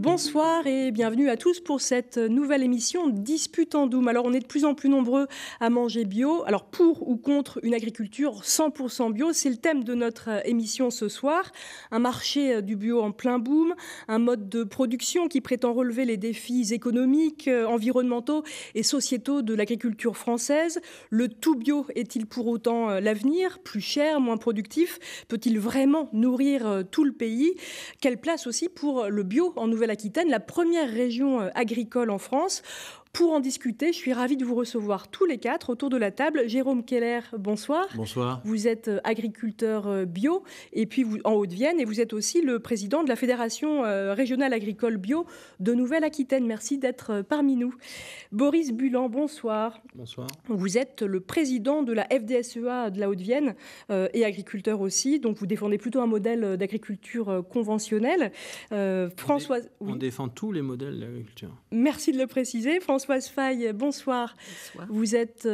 Bonsoir et bienvenue à tous pour cette nouvelle émission Dispute en Doum. Alors on est de plus en plus nombreux à manger bio. Alors pour ou contre une agriculture 100% bio, c'est le thème de notre émission ce soir. Un marché du bio en plein boom, un mode de production qui prétend relever les défis économiques, environnementaux et sociétaux de l'agriculture française. Le tout bio est-il pour autant l'avenir? Plus cher, moins productif? Peut-il vraiment nourrir tout le pays? Quelle place aussi pour le bio en Nouvelle-Aquitaine, la première région agricole en France? Pour en discuter, je suis ravie de vous recevoir tous les quatre autour de la table. Jérôme Keller, bonsoir. Bonsoir. Vous êtes agriculteur bio et puis vous, en Haute-Vienne, et vous êtes aussi le président de la Fédération régionale agricole bio de Nouvelle-Aquitaine. Merci d'être parmi nous. Boris Bulan, bonsoir. Bonsoir. Vous êtes le président de la FDSEA de la Haute-Vienne et agriculteur aussi, donc vous défendez plutôt un modèle d'agriculture conventionnelle. Françoise, on défend tous les modèles d'agriculture. Merci de le préciser. Françoise Faye, bonsoir. Bonsoir. Vous êtes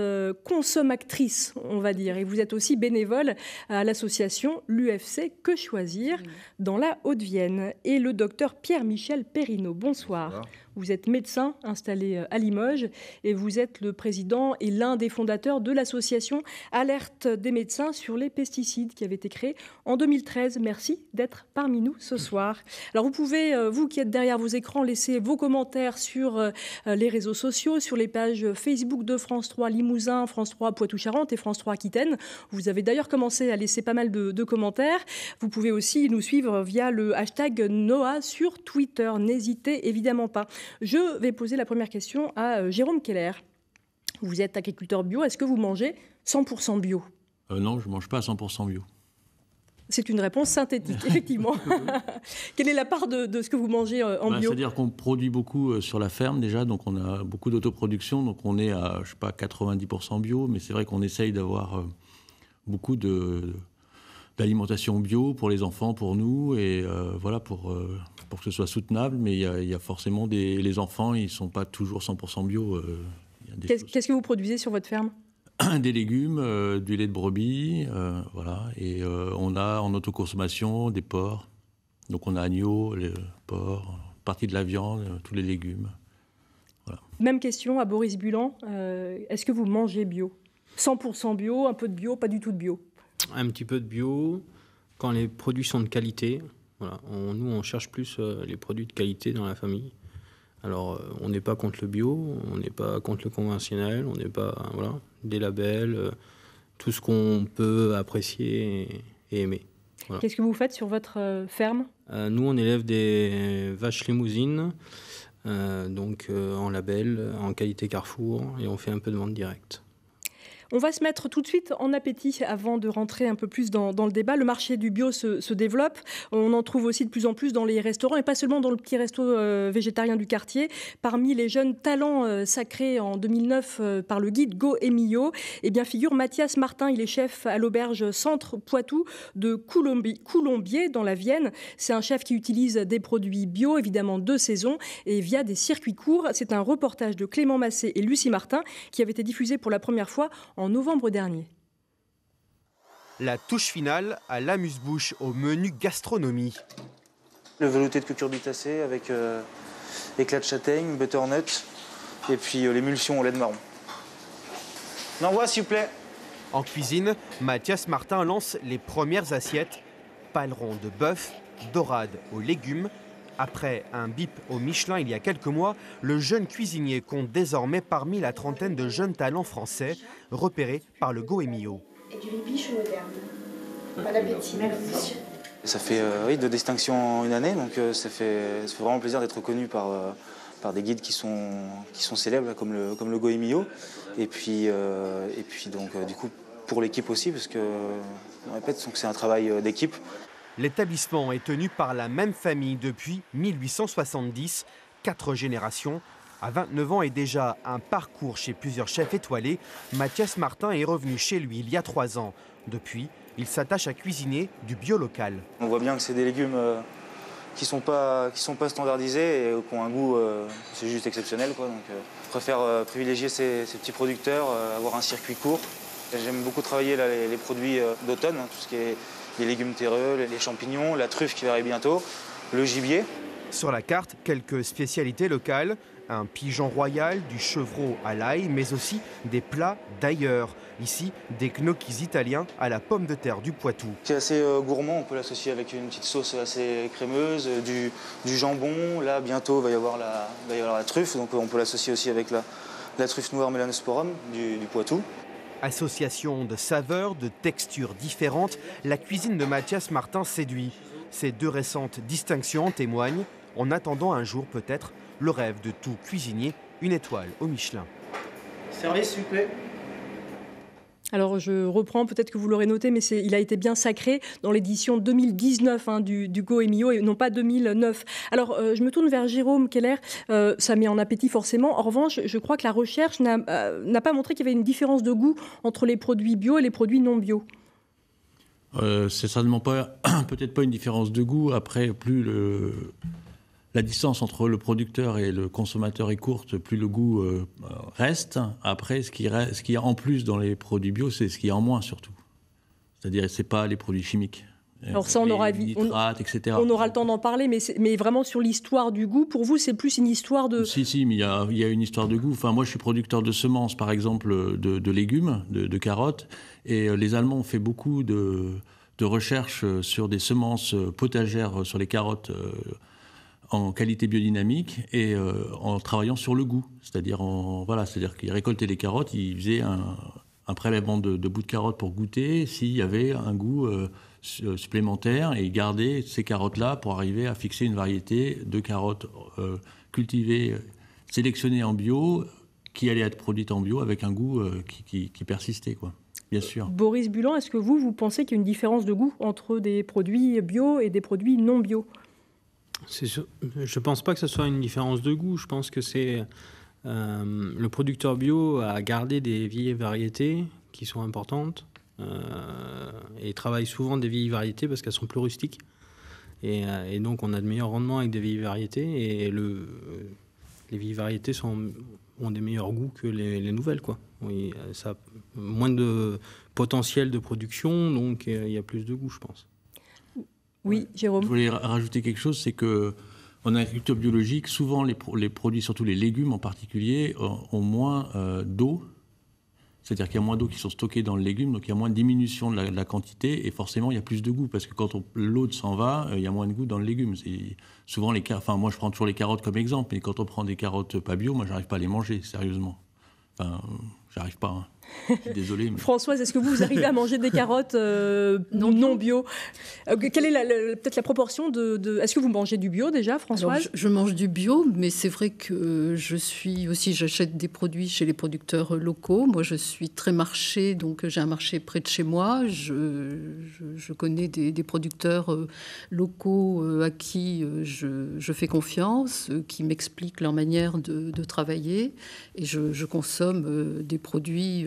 consommatrice, on va dire, et vous êtes aussi bénévole à l'association l'UFC Que Choisir dans la Haute-Vienne. Et le docteur Pierre-Michel Perrineau, bonsoir. Bonsoir. Vous êtes médecin installé à Limoges et vous êtes le président et l'un des fondateurs de l'association Alerte des médecins sur les pesticides qui avait été créée en 2013. Merci d'être parmi nous ce soir. Alors vous pouvez, vous qui êtes derrière vos écrans, laisser vos commentaires sur les réseaux sociaux, sur les pages Facebook de France 3 Limousin, France 3 Poitou-Charentes et France 3 Aquitaine. Vous avez d'ailleurs commencé à laisser pas mal de commentaires. Vous pouvez aussi nous suivre via le hashtag Noah sur Twitter. N'hésitez évidemment pas. Je vais poser la première question à Jérôme Keller. Vous êtes agriculteur bio, est-ce que vous mangez 100% bio? Non, je ne mange pas 100% bio. C'est une réponse synthétique, effectivement. Quelle est la part de ce que vous mangez en bio? C'est-à-dire qu'on produit beaucoup sur la ferme déjà, donc on a beaucoup d'autoproduction, donc on est à, je sais pas, 90% bio, mais c'est vrai qu'on essaye d'avoir beaucoup d'alimentation bio pour les enfants, pour nous, et voilà, pour que ce soit soutenable, mais il y a forcément les enfants, ils ne sont pas toujours 100% bio. Qu'est-ce que vous produisez sur votre ferme? Des légumes, du lait de brebis, voilà, et on a en autoconsommation des porcs, donc on a agneau, les porcs, partie de la viande, tous les légumes. Voilà. Même question à Boris Bulan, est-ce que vous mangez bio? 100% bio, un peu de bio, pas du tout de bio? Un petit peu de bio, quand les produits sont de qualité. Voilà. Nous, on cherche plus les produits de qualité dans la famille. Alors, on n'est pas contre le bio, on n'est pas contre le conventionnel, on n'est pas... Voilà, des labels, tout ce qu'on peut apprécier et aimer. Voilà. Qu'est-ce que vous faites sur votre ferme? Nous, on élève des vaches limousines, donc en label, en qualité Carrefour, et on fait un peu de vente directe. On va se mettre tout de suite en appétit avant de rentrer un peu plus dans le débat. Le marché du bio se développe. On en trouve aussi de plus en plus dans les restaurants et pas seulement dans le petit resto végétarien du quartier. Parmi les jeunes talents sacrés en 2009 par le guide Go Emilio, eh bien figure Mathias Martin. Il est chef à l'auberge Centre Poitou de Coulombier dans la Vienne. C'est un chef qui utilise des produits bio, évidemment de saison et via des circuits courts. C'est un reportage de Clément Massé et Lucie Martin qui avait été diffusé pour la première fois en novembre dernier. La touche finale à l'amuse-bouche au menu gastronomie. Le velouté de cucurbitacée avec éclat de châtaigne, butternut et puis l'émulsion au lait de marron. N'envoie s'il vous plaît. En cuisine, Mathias Martin lance les premières assiettes. Paleron de bœuf, dorade aux légumes. Après un bip au Michelin il y a quelques mois, le jeune cuisinier compte désormais parmi la trentaine de jeunes talents français repérés par le Go Emilio. Et du riz biche moderne. Bon appétit. Merci. Ça fait 2 distinctions en une année, donc ça fait vraiment plaisir d'être reconnu par des guides qui sont célèbres comme le Go Emilio. Et puis donc du coup pour l'équipe aussi, parce que on répète que c'est un travail d'équipe. L'établissement est tenu par la même famille depuis 1870, 4 générations. À 29 ans et déjà un parcours chez plusieurs chefs étoilés, Mathias Martin est revenu chez lui il y a 3 ans. Depuis, il s'attache à cuisiner du bio local. On voit bien que c'est des légumes qui sont pas standardisés et qui ont un goût c'est juste exceptionnel, quoi. Donc, je préfère privilégier ces petits producteurs, avoir un circuit court. J'aime beaucoup travailler là, les produits d'automne, tout ce qui est les légumes terreux, les champignons, la truffe qui va arriver bientôt, le gibier. Sur la carte, quelques spécialités locales, un pigeon royal, du chevreau à l'ail, mais aussi des plats d'ailleurs. Ici, des gnocchis italiens à la pomme de terre du Poitou. C'est assez gourmand, on peut l'associer avec une petite sauce assez crémeuse, du jambon. Là, bientôt, il va y avoir la truffe, donc on peut l'associer aussi avec la truffe noire Melanosporum du Poitou. Association de saveurs, de textures différentes, la cuisine de Mathias Martin séduit. Ces 2 récentes distinctions en témoignent, en attendant un jour peut-être le rêve de tout cuisinier, une étoile au Michelin. Service, s'il vous plaît. Alors je reprends, peut-être que vous l'aurez noté, mais il a été bien sacré dans l'édition 2019 du Goemio et non pas 2009. Alors je me tourne vers Jérôme Keller, ça met en appétit forcément. En revanche, je crois que la recherche n'a pas montré qu'il y avait une différence de goût entre les produits bio et les produits non bio. C'est certainement pas, peut-être pas une différence de goût. Après, plus la distance entre le producteur et le consommateur est courte, plus le goût reste. Après, ce qu'il y a en plus dans les produits bio, c'est ce qu'il y a en moins surtout. C'est-à-dire, c'est pas les produits chimiques. Alors ça, on aura nitrates, etc. On aura le temps d'en parler, mais vraiment sur l'histoire du goût, pour vous, c'est plus une histoire de... Si, mais il y a une histoire de goût. Enfin, moi, je suis producteur de semences, par exemple, de légumes, de carottes, et les Allemands ont fait beaucoup de recherches sur des semences potagères sur les carottes en qualité biodynamique et en travaillant sur le goût. C'est-à-dire qu'ils récoltaient les carottes, ils faisaient un prélèvement de bouts de carottes pour goûter s'il y avait un goût supplémentaire et ils gardaient ces carottes-là pour arriver à fixer une variété de carottes cultivées, sélectionnées en bio, qui allaient être produites en bio avec un goût qui persistait, quoi. Bien sûr. Boris Bulan, est-ce que vous pensez qu'il y a une différence de goût entre des produits bio et des produits non bio ? Je ne pense pas que ce soit une différence de goût. Je pense que c'est le producteur bio a gardé des vieilles variétés qui sont importantes et travaille souvent des vieilles variétés parce qu'elles sont plus rustiques. Et donc on a de meilleurs rendements avec des vieilles variétés et les vieilles variétés ont des meilleurs goûts que les nouvelles, quoi. Oui, ça a moins de potentiel de production, donc il y a plus de goût, je pense. Oui, Jérôme. Je voulais rajouter quelque chose, c'est que en agriculture biologique, souvent les produits, surtout les légumes en particulier, ont moins d'eau. C'est-à-dire qu'il y a moins d'eau qui sont stockées dans le légume, donc il y a moins de diminution de la quantité, et forcément il y a plus de goût, parce que quand l'eau s'en va, il y a moins de goût dans le légume. Souvent moi je prends toujours les carottes comme exemple, mais quand on prend des carottes pas bio, moi j'arrive pas à les manger, sérieusement. J'arrive pas, hein. Je suis désolé. Mais... Françoise, est-ce que vous arrivez à manger des carottes non bio ? Quelle est peut-être la proportion Est-ce que vous mangez du bio déjà, Françoise ? Alors, je mange du bio, mais c'est vrai que j'achète des produits chez les producteurs locaux. Moi, je suis très marché, donc j'ai un marché près de chez moi. Je connais des producteurs locaux à qui je fais confiance, qui m'expliquent leur manière de travailler. Et je consomme des produits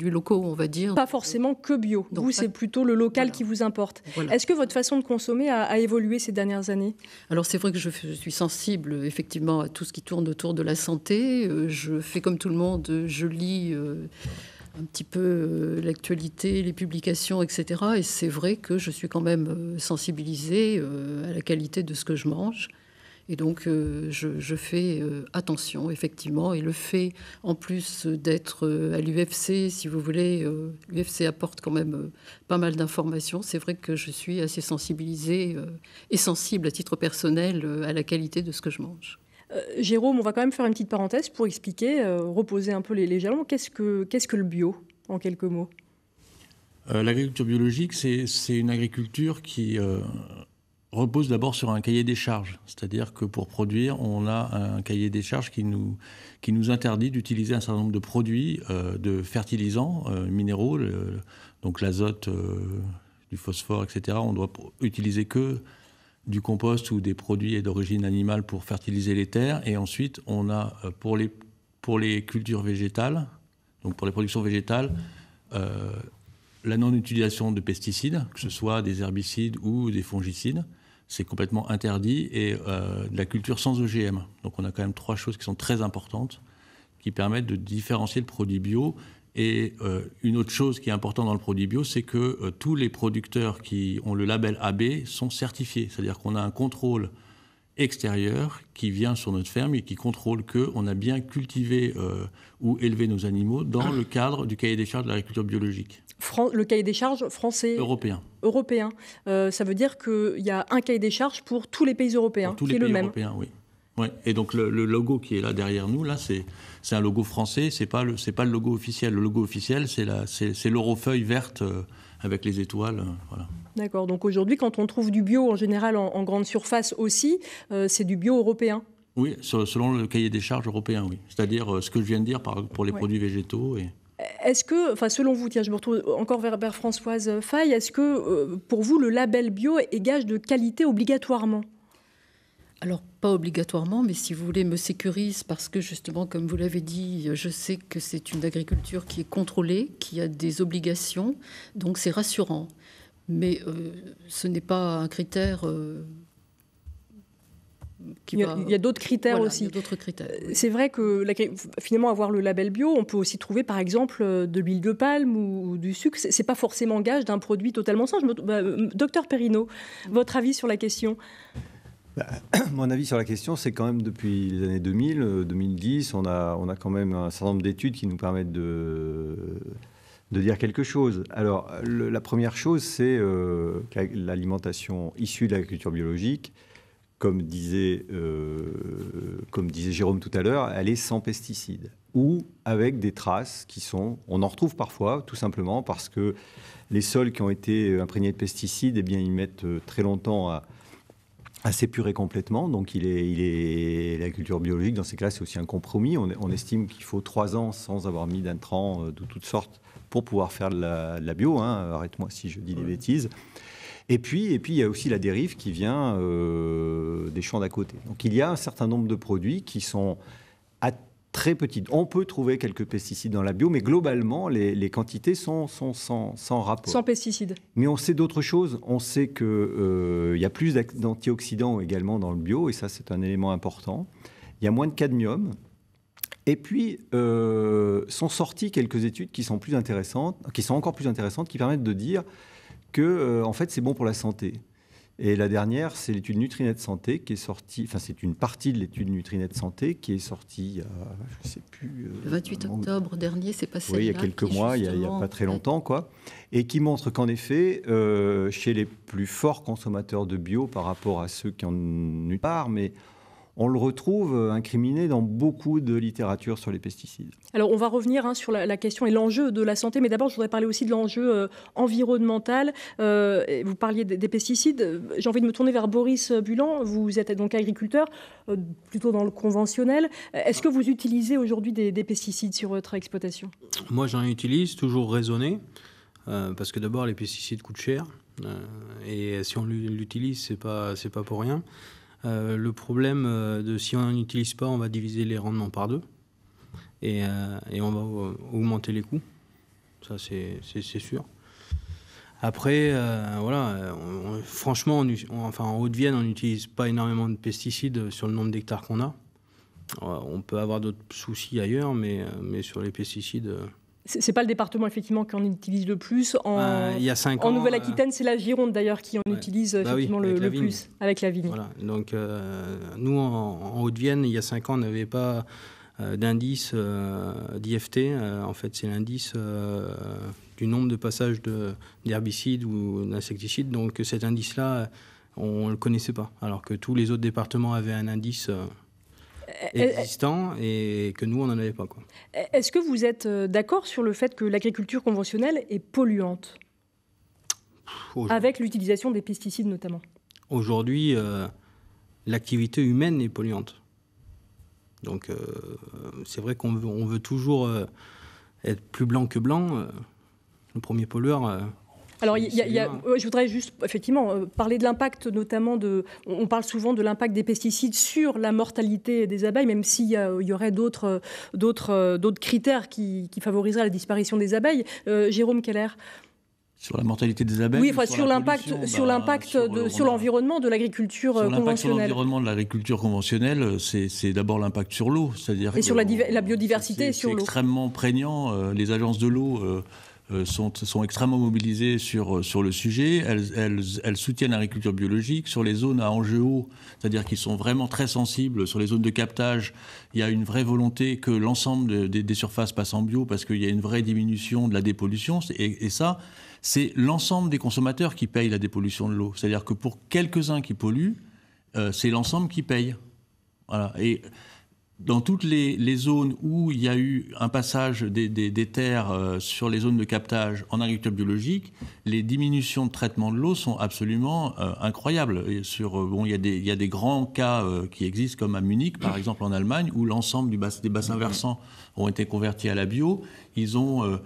locaux, on va dire. Pas forcément que bio. Donc, c'est plutôt le local qui vous importe. Voilà. Est-ce que votre façon de consommer a évolué ces dernières années ? Alors c'est vrai que je suis sensible effectivement à tout ce qui tourne autour de la santé. Je fais comme tout le monde, je lis un petit peu l'actualité, les publications, etc. Et c'est vrai que je suis quand même sensibilisée à la qualité de ce que je mange. Et donc, je fais attention, effectivement. Et le fait, en plus d'être à l'UFC, si vous voulez, l'UFC apporte quand même pas mal d'informations. C'est vrai que je suis assez sensibilisée et sensible à titre personnel à la qualité de ce que je mange. Jérôme, on va quand même faire une petite parenthèse pour expliquer, reposer un peu les jalons. Qu'est-ce que le bio, en quelques mots ? L'agriculture biologique, c'est une agriculture qui... repose d'abord sur un cahier des charges. C'est-à-dire que pour produire, on a un cahier des charges qui nous interdit d'utiliser un certain nombre de produits, de fertilisants minéraux, donc l'azote, du phosphore, etc. On doit utiliser que du compost ou des produits d'origine animale pour fertiliser les terres. Et ensuite, on a pour les cultures végétales, donc pour les productions végétales, la non-utilisation de pesticides, que ce soit des herbicides ou des fongicides. C'est complètement interdit, et de la culture sans OGM. Donc on a quand même 3 choses qui sont très importantes, qui permettent de différencier le produit bio Et une autre chose qui est importante dans le produit bio, c'est que tous les producteurs qui ont le label AB sont certifiés. C'est-à-dire qu'on a un contrôle extérieur qui vient sur notre ferme et qui contrôle qu'on a bien cultivé ou élevé nos animaux dans le cadre du cahier des charges de l'agriculture biologique. Le cahier des charges français. Européen. Ça veut dire qu'il y a un cahier des charges pour tous les pays européens, pour tous qui les est pays le même. Européens, oui. Ouais. Et donc le logo qui est là derrière nous, là, c'est un logo français, c'est pas le logo officiel. Le logo officiel, c'est l'eurofeuille verte avec les étoiles. Voilà. D'accord. Donc aujourd'hui, quand on trouve du bio, en général en grande surface aussi, c'est du bio européen. Oui, selon le cahier des charges européen, oui. C'est-à-dire ce que je viens de dire pour les produits végétaux. Est-ce que, selon vous, tiens, je me retrouve encore vers Françoise Faye, est-ce que pour vous, le label bio est gage de qualité obligatoirement ? Alors, pas obligatoirement, mais si vous voulez, me sécurise parce que justement, comme vous l'avez dit, je sais que c'est une agriculture qui est contrôlée, qui a des obligations, donc c'est rassurant. Mais ce n'est pas un critère il y a d'autres critères aussi. Il y a d'autres critères. Oui. C'est vrai que finalement, avoir le label bio, on peut aussi trouver par exemple de l'huile de palme ou du sucre. C'est pas forcément gage d'un produit totalement sain. Docteur Perrineau, votre avis sur la question ? Mon avis sur la question, c'est quand même depuis les années 2000, 2010, on a quand même un certain nombre d'études qui nous permettent de dire quelque chose. Alors, la première chose, c'est que l'alimentation issue de l'agriculture biologique, comme disait Jérôme tout à l'heure, elle est sans pesticides ou avec des traces qui sont... On en retrouve parfois, tout simplement, parce que les sols qui ont été imprégnés de pesticides, eh bien, ils mettent très longtemps à s'épurer complètement. Donc, l'agriculture biologique, dans ces cas-là, c'est aussi un compromis. On estime qu'il faut 3 ans sans avoir mis d'intrants de toutes sortes pour pouvoir faire de la bio. Arrête-moi si je dis des bêtises. Et puis, il y a aussi la dérive qui vient des champs d'à côté. Donc, il y a un certain nombre de produits qui sont à très petites. On peut trouver quelques pesticides dans la bio, mais globalement, les quantités sont sans rapport. Sans pesticides. Mais on sait d'autres choses. On sait qu'il y a plus d'antioxydants également dans le bio, et ça, c'est un élément important. Il y a moins de cadmium. Et puis, sont sorties quelques études qui sont encore plus intéressantes, qui permettent de dire que, en fait, c'est bon pour la santé. Et la dernière, c'est l'étude Nutrinet Santé qui est sortie, c'est une partie de l'étude Nutrinet Santé qui est sortie il y a, je ne sais plus... Le 28 octobre dernier, c'est passé. Oui, il y a quelques mois, il n'y a pas très longtemps, quoi. Et qui montre qu'en effet, chez les plus forts consommateurs de bio par rapport à ceux qui en ont part, mais on le retrouve incriminé dans beaucoup de littérature sur les pesticides. Alors, on va revenir sur la question et l'enjeu de la santé, mais d'abord, je voudrais parler aussi de l'enjeu environnemental. Vous parliez des pesticides. J'ai envie de me tourner vers Boris Bulan. Vous êtes donc agriculteur, plutôt dans le conventionnel. Est-ce que vous utilisez aujourd'hui des pesticides sur votre exploitation ? Moi, j'en utilise, toujours raisonné, parce que d'abord, les pesticides coûtent cher. Et si on l'utilise, c'est pas pour rien. Le problème si on n'en utilise pas, on va diviser les rendements par 2 et on va augmenter les coûts. Ça, c'est sûr. Après, franchement, en Haute-Vienne, on n'utilise pas énormément de pesticides sur le nombre d'hectares qu'on a. On peut avoir d'autres soucis ailleurs, mais sur les pesticides... C'est pas le département effectivement qui en utilise le plus. Il y a 5 ans, en Nouvelle-Aquitaine, c'est la Gironde d'ailleurs qui en utilise effectivement le plus, avec la vigne. Voilà. Donc nous, en Haute-Vienne, il y a 5 ans, on n'avait pas d'indice d'IFT. En fait, c'est l'indice du nombre de passages d'herbicides ou d'insecticides. Donc cet indice-là, on ne le connaissait pas. Alors que tous les autres départements avaient un indice... existant et que nous, on n'en avait pas. Est-ce que vous êtes d'accord sur le fait que l'agriculture conventionnelle est polluante avec l'utilisation des pesticides notamment ? Aujourd'hui, l'activité humaine est polluante. Donc, c'est vrai qu'on veut toujours être plus blanc que blanc. Le premier pollueur... Alors, je voudrais juste, effectivement, parler de l'impact, notamment on parle souvent de l'impact des pesticides sur la mortalité des abeilles, même s'il y aurait d'autres critères qui favoriseraient la disparition des abeilles. Jérôme Keller. Sur la mortalité des abeilles. Oui, enfin, sur l'impact sur l'environnement de l'agriculture conventionnelle. Sur l'environnement de l'agriculture conventionnelle, c'est d'abord l'impact sur l'eau, c'est-à-dire sur la biodiversité et sur l'eau. C'est extrêmement prégnant. Les agences de l'eau sont extrêmement mobilisées sur le sujet. Elles soutiennent l'agriculture biologique. Sur les zones à enjeux hauts, c'est-à-dire qu'ils sont vraiment très sensibles, sur les zones de captage, il y a une vraie volonté que l'ensemble des surfaces passent en bio parce qu'il y a une vraie diminution de la dépollution. Et ça, c'est l'ensemble des consommateurs qui payent la dépollution de l'eau. C'est-à-dire que pour quelques-uns qui polluent, c'est l'ensemble qui paye. Voilà. Et dans toutes les zones où il y a eu un passage des terres sur les zones de captage en agriculture biologique, les diminutions de traitement de l'eau sont absolument incroyables. Et il y a des grands cas qui existent, comme à Munich, par exemple en Allemagne, où l'ensemble des bassins versants ont été convertis à la bio. Ils ont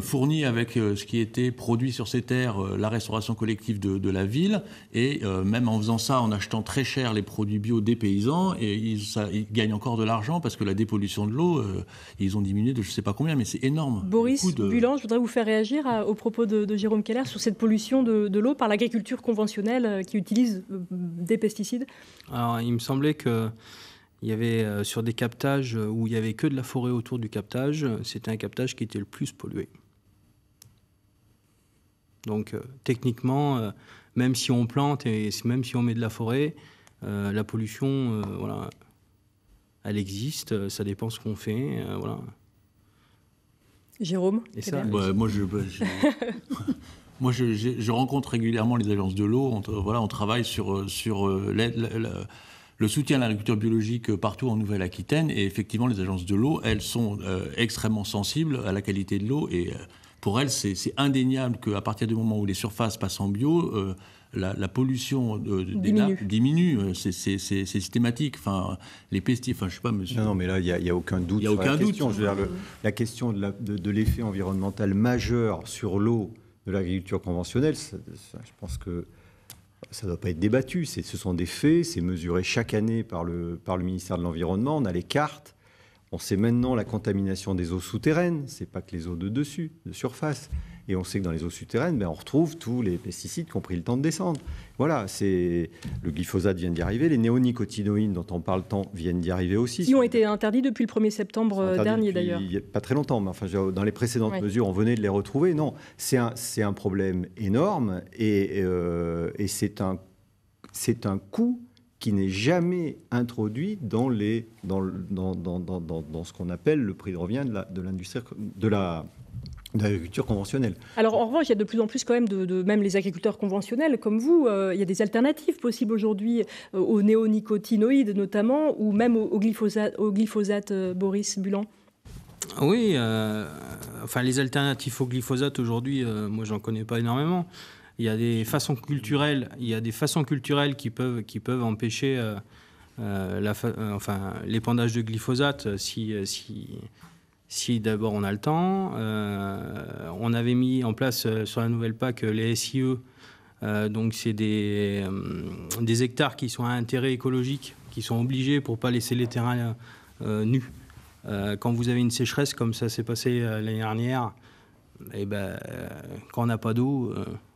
fourni avec ce qui était produit sur ces terres la restauration collective de la ville, et même en faisant ça, en achetant très cher les produits bio des paysans, et ils gagnent encore de l'argent parce que la dépollution de l'eau, ils ont diminué de je ne sais pas combien, mais c'est énorme. Boris Bulan, je voudrais vous faire réagir aux propos de Jérôme Keller sur cette pollution de l'eau par l'agriculture conventionnelle qui utilise des pesticides. Alors, il me semblait que il y avait sur des captages où il n'y avait que de la forêt autour du captage, c'était un captage qui était le plus pollué. Donc techniquement, même si on plante et même si on met de la forêt, la pollution, voilà, elle existe, ça dépend ce qu'on fait. Voilà. Jérôme, moi, je rencontre régulièrement les agences de l'eau. On travaille sur le soutien à l'agriculture biologique partout en Nouvelle-Aquitaine. Et effectivement, les agences de l'eau, elles sont extrêmement sensibles à la qualité de l'eau. Et pour elles, c'est indéniable qu'à partir du moment où les surfaces passent en bio, la pollution des nappes diminue. C'est systématique. Enfin, les pesticides, je sais pas, monsieur. Non, mais là, il n'y a aucun doute. Il n'y a aucun doute. Je veux dire, la question de l'effet environnemental majeur sur l'eau de l'agriculture conventionnelle, je pense que ça ne doit pas être débattu. Ce sont des faits, c'est mesuré chaque année par le ministère de l'Environnement. On a les cartes. On sait maintenant la contamination des eaux souterraines. Ce n'est pas que les eaux de dessus, de surface. Et on sait que dans les eaux souterraines, on retrouve tous les pesticides qui ont pris le temps de descendre. Voilà, le glyphosate vient d'y arriver. Les néonicotinoïdes dont on parle tant viennent d'y arriver aussi. Qui ont été interdits depuis le 1er septembre dernier, d'ailleurs. Il n'y a pas très longtemps, mais dans les précédentes mesures, on venait de les retrouver. Non, c'est un problème énorme et c'est un coût qui n'est jamais introduit dans ce qu'on appelle le prix de revient de l'industrie de l'agriculture conventionnelle. Alors en revanche, il y a de plus en plus quand même même les agriculteurs conventionnels comme vous, il y a des alternatives possibles aujourd'hui aux néonicotinoïdes notamment, ou même au glyphosate, Boris Bulan. Oui, les alternatives au glyphosate aujourd'hui, moi j'en connais pas énormément. Il y a des façons culturelles, qui peuvent empêcher l'épandage de glyphosate si d'abord on a le temps. On avait mis en place sur la nouvelle PAC les SIE, donc c'est des hectares qui sont à intérêt écologique, qui sont obligés pour ne pas laisser les terrains nus. Quand vous avez une sécheresse comme ça s'est passé l'année dernière, quand on n'a pas d'eau,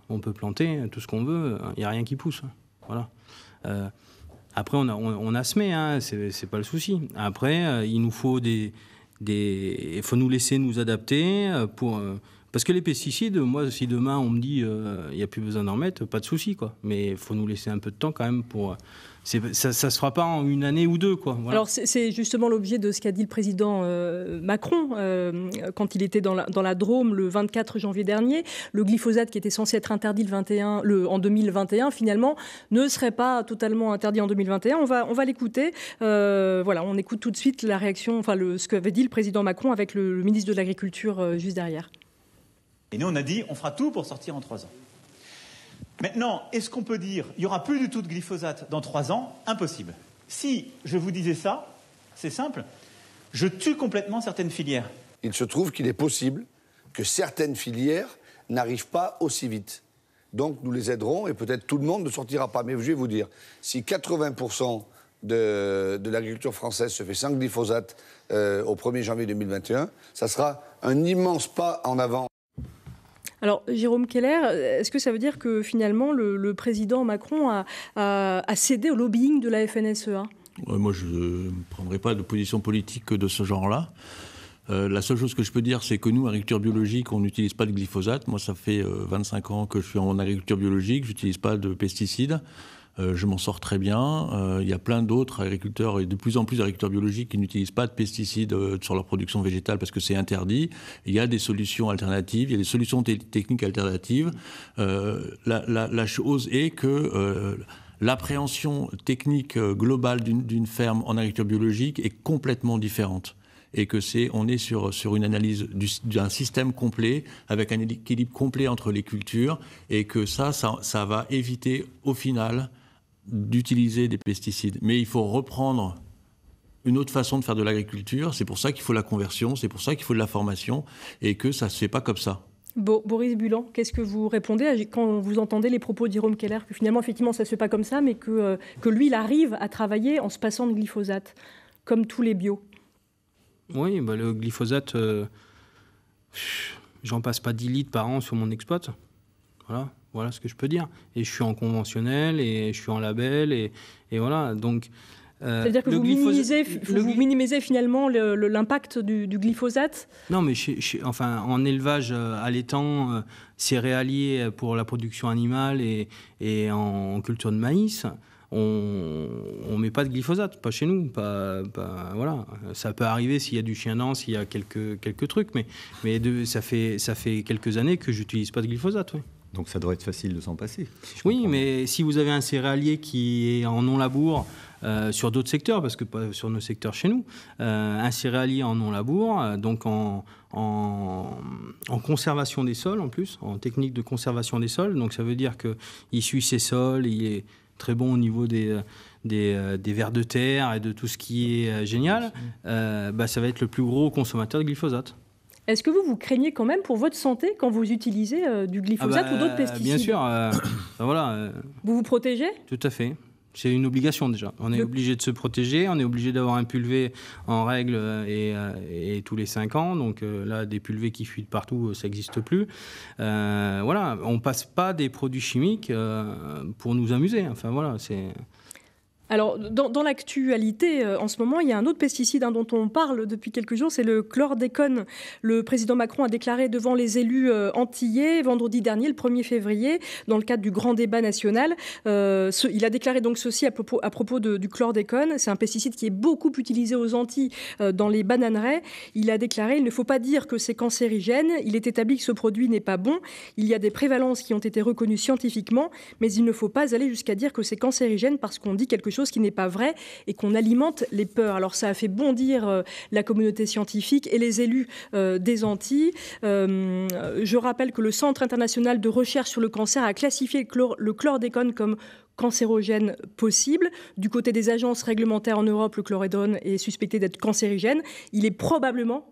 on peut planter tout ce qu'on veut, il n'y a rien qui pousse. Voilà. Après, on a semé, c'est pas le souci. Après, il nous faut il faut nous laisser nous adapter parce que les pesticides, moi, si demain on me dit il n'y a plus besoin d'en mettre, pas de souci, quoi. Mais il faut nous laisser un peu de temps quand même pour. Ça ne se fera pas en une année ou deux, quoi. Voilà. Alors c'est justement l'objet de ce qu'a dit le président Macron quand il était dans la Drôme le 24 janvier dernier. Le glyphosate qui était censé être interdit en 2021 finalement ne serait pas totalement interdit en 2021. On va l'écouter. On écoute tout de suite la réaction, ce qu'avait dit le président Macron avec le ministre de l'Agriculture juste derrière. Et nous on a dit on fera tout pour sortir en 3 ans. Maintenant, est-ce qu'on peut dire il n'y aura plus du tout de glyphosate dans 3 ans? Impossible. Si je vous disais ça, c'est simple, je tue complètement certaines filières. Il se trouve qu'il est possible que certaines filières n'arrivent pas aussi vite. Donc nous les aiderons et peut-être tout le monde ne sortira pas. Mais je vais vous dire, si 80% de l'agriculture française se fait sans glyphosate au 1er janvier 2021, ça sera un immense pas en avant. Alors, Jérôme Keller, est-ce que ça veut dire que finalement le président Macron a cédé au lobbying de la FNSEA ? Moi, je ne prendrai pas de position politique de ce genre-là. La seule chose que je peux dire, c'est que nous, en agriculture biologique, on n'utilise pas de glyphosate. Moi, ça fait 25 ans que je suis en agriculture biologique, je n'utilise pas de pesticides. Je m'en sors très bien. Il y a plein d'autres agriculteurs et de plus en plus d'agriculteurs biologiques qui n'utilisent pas de pesticides sur leur production végétale parce que c'est interdit. Il y a des solutions alternatives, il y a des solutions techniques alternatives. La chose est que l'appréhension technique globale d'une ferme en agriculture biologique est complètement différente. Et que on est sur une analyse d'un système complet, avec un équilibre complet entre les cultures, et que ça va éviter au final d'utiliser des pesticides. Mais il faut reprendre une autre façon de faire de l'agriculture. C'est pour ça qu'il faut la conversion, c'est pour ça qu'il faut de la formation, et que ça ne se fait pas comme ça. Boris Bulan, qu'est-ce que vous répondez quand vous entendez les propos de Jérôme Keller, que finalement, effectivement, ça ne se fait pas comme ça, mais que lui, il arrive à travailler en se passant de glyphosate, comme tous les bio? Oui, le glyphosate, j'en passe pas 10 litres par an sur mon exploit. Voilà ce que je peux dire. Et je suis en conventionnel, et je suis en label, et voilà. Donc, c'est-à-dire que vous minimisez finalement l'impact du glyphosate ? Non, mais en élevage allaitant, céréalier pour la production animale et en culture de maïs, on met pas de glyphosate, pas chez nous, voilà. Ça peut arriver s'il y a du chien dent, s'il y a quelques trucs, mais ça fait quelques années que j'utilise pas de glyphosate, oui. Donc ça devrait être facile de s'en passer. Oui, mais si vous avez un céréalier qui est en non-labour sur d'autres secteurs, parce que pas sur nos secteurs chez nous, un céréalier en non-labour, donc en conservation des sols en plus, en technique de conservation des sols, donc ça veut dire qu'il suit ses sols, il est très bon au niveau des vers de terre et de tout ce qui est génial, ça va être le plus gros consommateur de glyphosate. Est-ce que vous craignez quand même pour votre santé quand vous utilisez du glyphosate ou d'autres pesticides ? Bien sûr. Voilà. Vous protégez ? Tout à fait. C'est une obligation déjà. On est obligé de se protéger, on est obligé d'avoir un pulvé en règle et tous les 5 ans. Donc là, des pulvés qui fuient de partout, ça n'existe plus. Voilà, on ne passe pas des produits chimiques pour nous amuser. Enfin voilà, c'est... Alors, dans l'actualité, en ce moment, il y a un autre pesticide dont on parle depuis quelques jours, c'est le chlordécone. Le président Macron a déclaré devant les élus antillais vendredi dernier, le 1er février, dans le cadre du grand débat national. Il a déclaré donc ceci à propos du chlordécone. C'est un pesticide qui est beaucoup utilisé aux Antilles dans les bananeraies. Il a déclaré « Il ne faut pas dire que c'est cancérigène. Il est établi que ce produit n'est pas bon. Il y a des prévalences qui ont été reconnues scientifiquement, mais il ne faut pas aller jusqu'à dire que c'est cancérigène parce qu'on dit quelque chose qui n'est pas vrai et qu'on alimente les peurs. » Alors ça a fait bondir la communauté scientifique et les élus des Antilles. Je rappelle que le Centre international de recherche sur le cancer a classifié le chlordécone comme cancérogène possible. Du côté des agences réglementaires en Europe, le chlordécone est suspecté d'être cancérigène. Il est probablement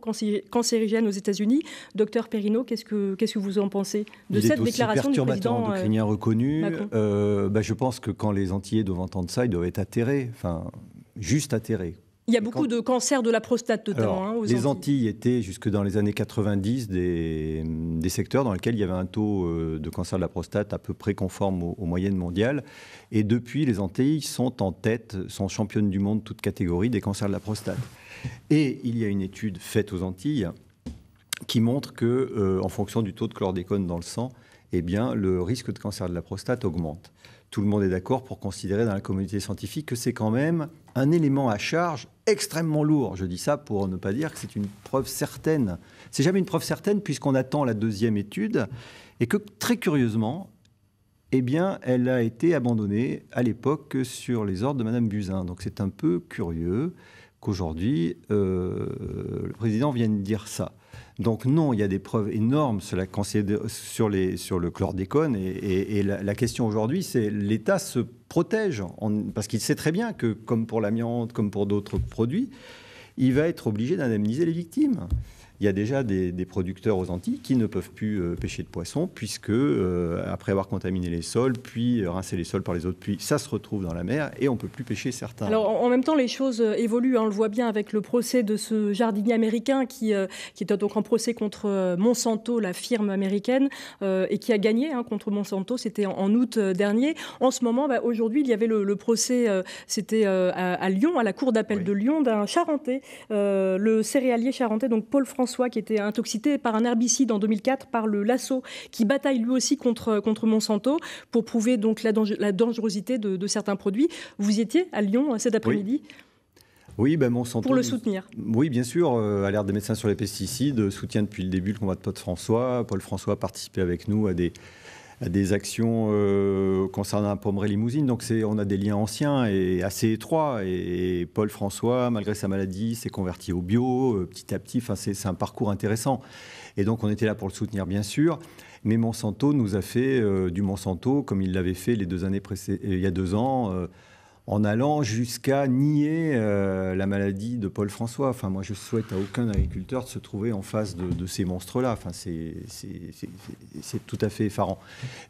cancérigène aux États-Unis. Docteur Perrineau, qu'est-ce que vous en pensez de cette déclaration du président endocrinien reconnu. Macron ? Je pense que quand les Antillais doivent entendre ça, ils doivent être atterrés, juste atterrés. Il y a beaucoup de cancers de la prostate notamment. Alors, les Antilles étaient jusque dans les années 90 des secteurs dans lesquels il y avait un taux de cancer de la prostate à peu près conforme aux moyennes mondiales. Et depuis, les Antilles sont en tête, sont championnes du monde toute catégorie des cancers de la prostate. Et il y a une étude faite aux Antilles qui montre que, en fonction du taux de chlordécone dans le sang, le risque de cancer de la prostate augmente. Tout le monde est d'accord pour considérer dans la communauté scientifique que c'est quand même un élément à charge extrêmement lourd. Je dis ça pour ne pas dire que c'est une preuve certaine. C'est jamais une preuve certaine puisqu'on attend la deuxième étude et que, très curieusement, elle a été abandonnée à l'époque sur les ordres de Madame Buzyn. Donc c'est un peu curieux qu'aujourd'hui, le président vienne dire ça. Donc non, il y a des preuves énormes sur le chlordécone et la question aujourd'hui, c'est l'État se protège parce qu'il sait très bien que, comme pour l'amiante, comme pour d'autres produits, il va être obligé d'indemniser les victimes. il y a déjà des producteurs aux Antilles qui ne peuvent plus pêcher de poissons, puisque, après avoir contaminé les sols, puis rincé les sols par les eaux de pluie, ça se retrouve dans la mer et on ne peut plus pêcher certains. Alors, en même temps, les choses évoluent. On le voit bien avec le procès de ce jardinier américain qui était donc en procès contre Monsanto, la firme américaine, et qui a gagné contre Monsanto. C'était en août dernier. En ce moment, aujourd'hui, il y avait le procès, c'était à Lyon, à la cour d'appel de Lyon, d'un Charentais, le céréalier charentais, donc Paul François, qui était intoxiqué par un herbicide en 2004 par le Lasso, qui bataille lui aussi contre Monsanto pour prouver donc la dangerosité de certains produits. Vous y étiez à Lyon cet après-midi ? Oui, Monsanto. Pour le soutenir. Oui, bien sûr. Alerte des médecins sur les pesticides soutient depuis le début le combat de Paul François. Paul François a participé avec nous à des actions concernant la pommerie limousine. Donc on a des liens anciens et assez étroits. Et Paul François, malgré sa maladie, s'est converti au bio petit à petit. Enfin, c'est un parcours intéressant. Et donc on était là pour le soutenir, bien sûr. Mais Monsanto nous a fait du Monsanto, comme il l'avait fait il y a 2 ans, en allant jusqu'à nier la maladie de Paul François. Enfin, moi, je souhaite à aucun agriculteur de se trouver en face de ces monstres-là. Enfin, c'est tout à fait effarant.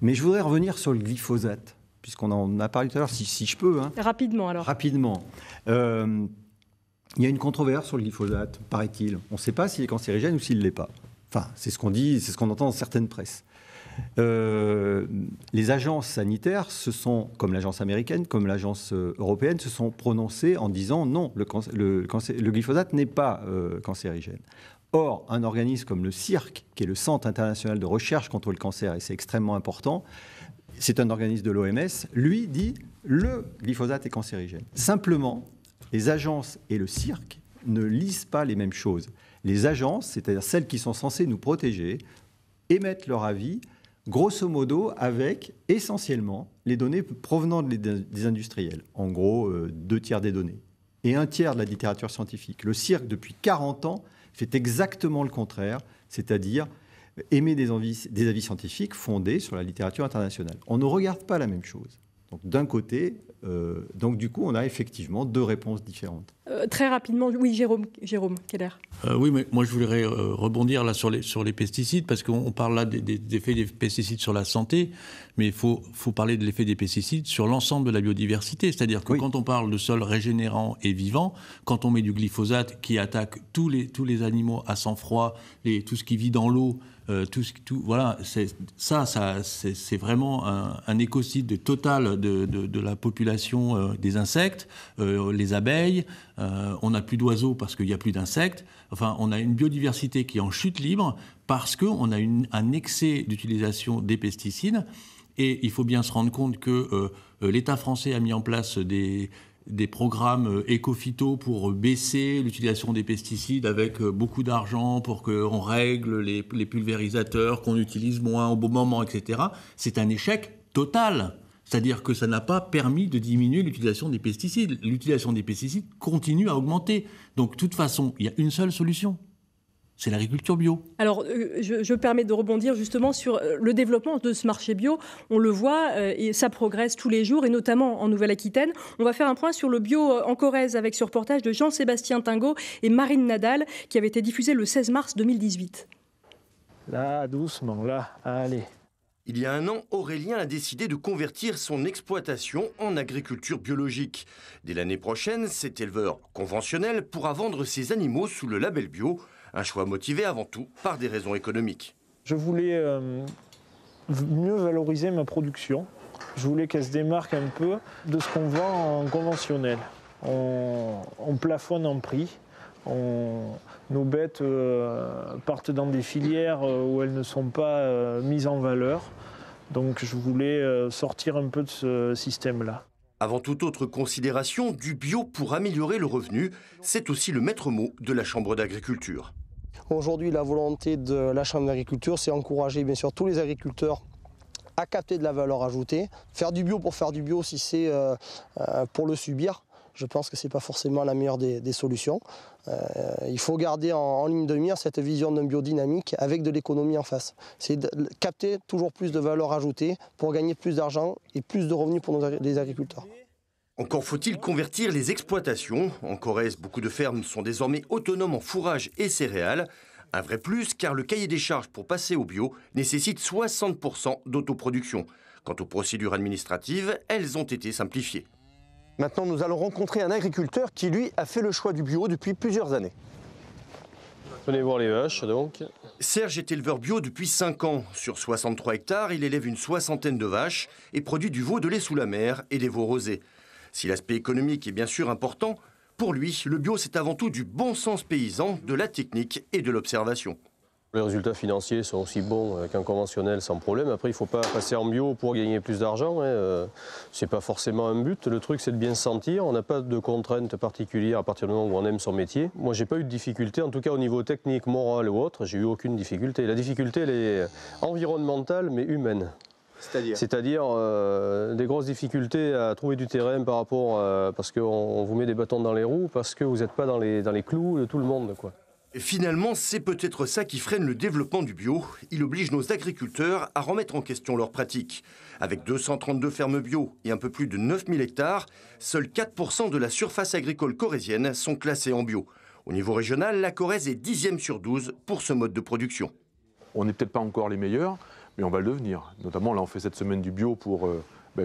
Mais je voudrais revenir sur le glyphosate, puisqu'on en a parlé tout à l'heure, si je peux. Rapidement, alors. Rapidement. Il y a une controverse sur le glyphosate, paraît-il. On ne sait pas s'il est cancérigène ou s'il ne l'est pas. Enfin, c'est ce qu'on dit, c'est ce qu'on entend dans certaines presses. Les agences sanitaires, comme l'agence américaine, comme l'agence européenne, se sont prononcées en disant non, le glyphosate n'est pas cancérigène. Or, un organisme comme le CIRC, qui est le Centre international de recherche contre le cancer, et c'est extrêmement important, c'est un organisme de l'OMS, lui dit le glyphosate est cancérigène. Simplement, les agences et le CIRC ne lisent pas les mêmes choses. Les agences, c'est-à-dire celles qui sont censées nous protéger, émettent leur avis grosso modo avec essentiellement les données provenant des industriels. En gros, 2/3 des données. Et 1/3 de la littérature scientifique. Le CIRC, depuis 40 ans, fait exactement le contraire, c'est-à-dire émet des avis scientifiques fondés sur la littérature internationale. On ne regarde pas la même chose. Donc d'un côté, du coup, on a effectivement 2 réponses différentes. Très rapidement, oui, Jérôme Keller. Oui, mais moi je voudrais rebondir là sur les pesticides, parce qu'on parle là des effets des pesticides sur la santé, mais il faut parler de l'effet des pesticides sur l'ensemble de la biodiversité. C'est-à-dire que quand on parle de sol régénérant et vivant, quand on met du glyphosate qui attaque tous les animaux à sang froid, tout ce qui vit dans l'eau, voilà, c'est vraiment un écocide total de la population des insectes, les abeilles. On n'a plus d'oiseaux parce qu'il n'y a plus d'insectes. Enfin, on a une biodiversité qui est en chute libre parce qu'on a un excès d'utilisation des pesticides. Et il faut bien se rendre compte que l'État français a mis en place des programmes éco-phyto pour baisser l'utilisation des pesticides avec beaucoup d'argent pour qu'on règle les pulvérisateurs, qu'on utilise moins au bon moment, etc. C'est un échec total. C'est-à-dire que ça n'a pas permis de diminuer l'utilisation des pesticides. L'utilisation des pesticides continue à augmenter. Donc, de toute façon, il y a une seule solution. C'est l'agriculture bio. Alors, je permets de rebondir justement sur le développement de ce marché bio. On le voit, et ça progresse tous les jours, et notamment en Nouvelle-Aquitaine. On va faire un point sur le bio en Corrèze avec ce reportage de Jean-Sébastien Tingot et Marine Nadal, qui avait été diffusé le 16 mars 2018. Là, doucement, là, allez. Il y a 1 an, Aurélien a décidé de convertir son exploitation en agriculture biologique. Dès l'année prochaine, cet éleveur conventionnel pourra vendre ses animaux sous le label bio. Un choix motivé avant tout par des raisons économiques. Je voulais mieux valoriser ma production. Je voulais qu'elle se démarque un peu de ce qu'on vend en conventionnel. On plafonne en prix. Nos bêtes partent dans des filières où elles ne sont pas mises en valeur. Donc je voulais sortir un peu de ce système-là. Avant toute autre considération, du bio pour améliorer le revenu, c'est aussi le maître mot de la Chambre d'agriculture. Aujourd'hui, la volonté de la Chambre d'agriculture, c'est encourager bien sûr tous les agriculteurs à capter de la valeur ajoutée. Faire du bio pour faire du bio, si c'est pour le subir, je pense que ce n'est pas forcément la meilleure des solutions. Il faut garder en ligne de mire cette vision d'un bio dynamique avec de l'économie en face. C'est de capter toujours plus de valeur ajoutée pour gagner plus d'argent et plus de revenus pour les agriculteurs. Encore faut-il convertir les exploitations. En Corrèze, beaucoup de fermes sont désormais autonomes en fourrage et céréales. Un vrai plus, car le cahier des charges pour passer au bio nécessite 60% d'autoproduction. Quant aux procédures administratives, elles ont été simplifiées. Maintenant, nous allons rencontrer un agriculteur qui, lui, a fait le choix du bio depuis plusieurs années. Venez voir les vaches, donc. Serge est éleveur bio depuis 5 ans. Sur 63 hectares, il élève une 60aine de vaches et produit du veau de lait sous la mer et des veaux rosés. Si l'aspect économique est bien sûr important, pour lui, le bio, c'est avant tout du bon sens paysan, de la technique et de l'observation. Les résultats financiers sont aussi bons qu'un conventionnel sans problème. Après, il ne faut pas passer en bio pour gagner plus d'argent. Ce n'est pas forcément un but. Le truc, c'est de bien se sentir. On n'a pas de contraintes particulières à partir du moment où on aime son métier. Moi, je n'ai pas eu de difficulté, en tout cas au niveau technique, moral ou autre, j'ai eu aucune difficulté. La difficulté, elle est environnementale, mais humaine. C'est-à-dire des grosses difficultés à trouver du terrain par rapport parce qu'on vous met des bâtons dans les roues, parce que vous n'êtes pas dans les clous de tout le monde, quoi. Finalement, c'est peut-être ça qui freine le développement du bio. Il oblige nos agriculteurs à remettre en question leurs pratiques. Avec 232 fermes bio et un peu plus de 9000 hectares, seuls 4% de la surface agricole corrézienne sont classés en bio. Au niveau régional, la Corrèze est 10e sur 12 pour ce mode de production. On n'est peut-être pas encore les meilleurs, mais on va le devenir. Notamment, là, on fait cette semaine du bio pour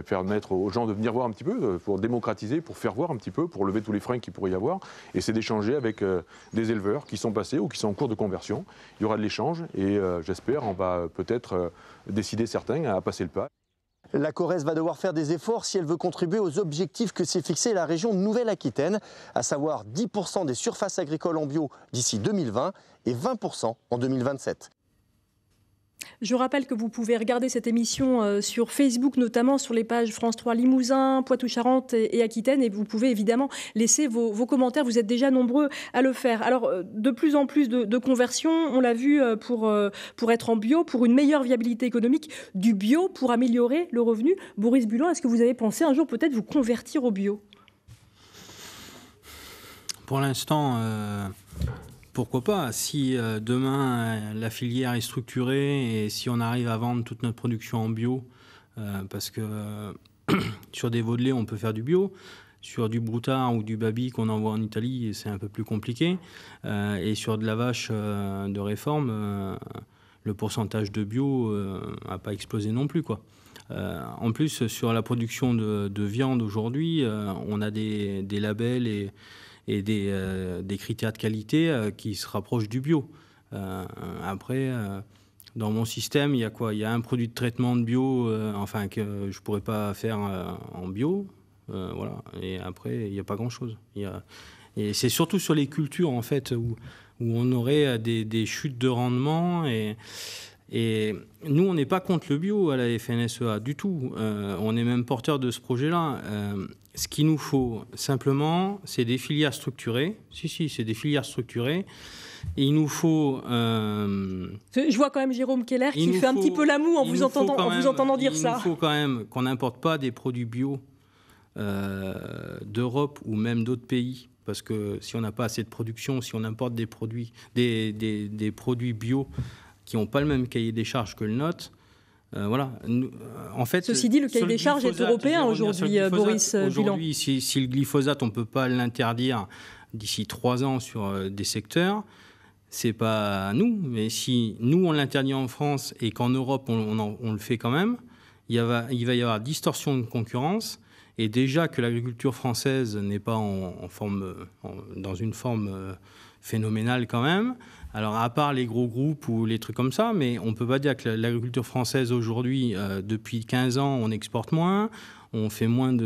permettre aux gens de venir voir un petit peu, pour démocratiser, pour faire voir un petit peu, pour lever tous les freins qu'il pourrait y avoir. Et c'est d'échanger avec des éleveurs qui sont passés ou qui sont en cours de conversion. Il y aura de l'échange et j'espère on va peut-être décider certains à passer le pas. La Corrèze va devoir faire des efforts si elle veut contribuer aux objectifs que s'est fixé la région Nouvelle-Aquitaine, à savoir 10% des surfaces agricoles en bio d'ici 2020 et 20% en 2027. Je rappelle que vous pouvez regarder cette émission sur Facebook, notamment sur les pages France 3 Limousin, Poitou-Charentes et Aquitaine. Et vous pouvez évidemment laisser vos commentaires. Vous êtes déjà nombreux à le faire. Alors, de plus en plus de conversions, on l'a vu, pour être en bio, pour une meilleure viabilité économique, du bio pour améliorer le revenu. Boris Bulan, est-ce que vous avez pensé un jour peut-être vous convertir au bio ? Pour l'instant... Pourquoi pas ? Si demain la filière est structurée et si on arrive à vendre toute notre production en bio, parce que sur des veaux de lait on peut faire du bio, sur du broutard ou du babi qu'on envoie en Italie c'est un peu plus compliqué, et sur de la vache de réforme, le pourcentage de bio n'a pas explosé non plus, quoi. En plus sur la production de viande aujourd'hui, on a des labels et des critères de qualité qui se rapprochent du bio. Après, dans mon système, il y a quoi ? Il y a un produit de traitement de bio, que je ne pourrais pas faire en bio. Voilà. Et après, il n'y a pas grand-chose. Et c'est surtout sur les cultures, en fait, où on aurait des chutes de rendement. Et nous, on n'est pas contre le bio à la FNSEA du tout. On est même porteur de ce projet-là. Ce qu'il nous faut, simplement, c'est des filières structurées. C'est des filières structurées. Et il nous faut... Je vois quand même Jérôme Keller qui fait un petit peu la moue en vous entendant dire ça. Il nous faut quand même qu'on n'importe pas des produits bio d'Europe ou même d'autres pays. Parce que si on n'a pas assez de production, si on importe des produits bio qui n'ont pas le même cahier des charges que le nôtre, voilà. En fait, ceci dit, le cahier des charges est européen aujourd'hui, Boris Bulan. Aujourd'hui, si le glyphosate, on ne peut pas l'interdire d'ici 3 ans sur des secteurs, c'est pas nous. Mais si nous, on l'interdit en France et qu'en Europe, on le fait quand même, il va y avoir distorsion de concurrence. Et déjà que l'agriculture française n'est pas dans une forme phénoménale quand même. Alors, à part les gros groupes ou les trucs comme ça, mais on ne peut pas dire que l'agriculture française, aujourd'hui, depuis 15 ans, on exporte moins, on fait moins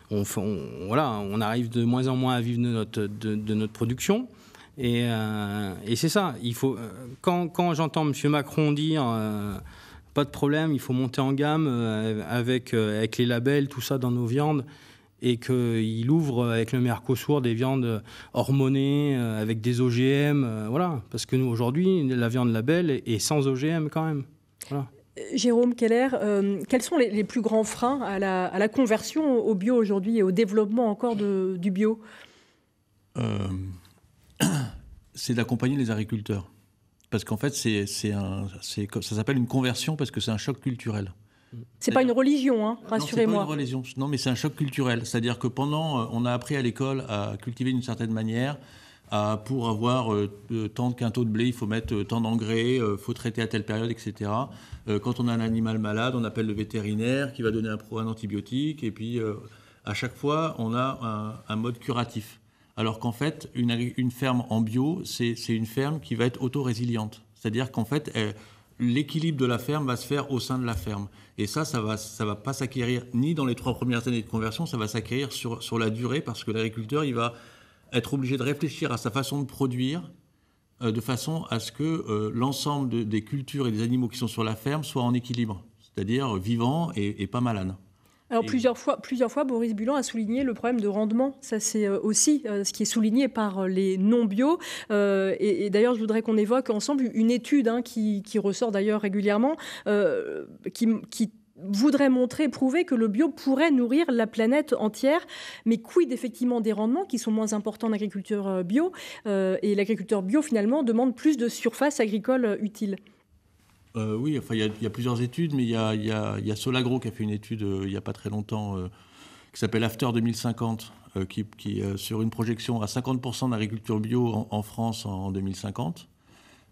on arrive de moins en moins à vivre de notre production. Et c'est ça. Il faut, quand j'entends M. Macron dire pas de problème, il faut monter en gamme avec les labels, tout ça dans nos viandes, et qu'il ouvre avec le Mercosur des viandes hormonées, avec des OGM, voilà. Parce que nous, aujourd'hui, la viande label est sans OGM quand même. Voilà. Jérôme Keller, quels sont les plus grands freins à la conversion au bio aujourd'hui et au développement encore du bio ? C'est d'accompagner les agriculteurs. Parce qu'en fait, ça s'appelle une conversion parce que c'est un choc culturel. C'est pas une religion, hein, rassurez-moi. Non, c'est pas une religion. Non, mais c'est un choc culturel. C'est-à-dire que on a appris à l'école à cultiver d'une certaine manière, pour avoir tant de quintaux de blé, il faut mettre tant d'engrais, il faut traiter à telle période, etc. Quand on a un animal malade, on appelle le vétérinaire qui va donner un antibiotique. Et puis, à chaque fois, on a un mode curatif. Alors qu'en fait, une ferme en bio, c'est une ferme qui va être auto-résiliente. C'est-à-dire qu'en fait, l'équilibre de la ferme va se faire au sein de la ferme. Et ça va pas s'acquérir ni dans les 3 premières années de conversion, ça va s'acquérir sur la durée, parce que l'agriculteur, il va être obligé de réfléchir à sa façon de produire, de façon à ce que l'ensemble des cultures et des animaux qui sont sur la ferme soient en équilibre, c'est-à-dire vivants et pas malades. Alors plusieurs fois, Boris Bulan a souligné le problème de rendement. Ça, c'est aussi ce qui est souligné par les non-bio. Et d'ailleurs, je voudrais qu'on évoque ensemble une étude qui ressort d'ailleurs régulièrement, qui voudrait prouver que le bio pourrait nourrir la planète entière. Mais quid effectivement des rendements qui sont moins importants en agriculture bio, et l'agriculteur bio finalement demande plus de surface agricole utile. Oui, enfin, il y a plusieurs études, mais il y a Solagro qui a fait une étude il n'y a pas très longtemps qui s'appelle After 2050, qui sur une projection à 50% d'agriculture bio en France en 2050.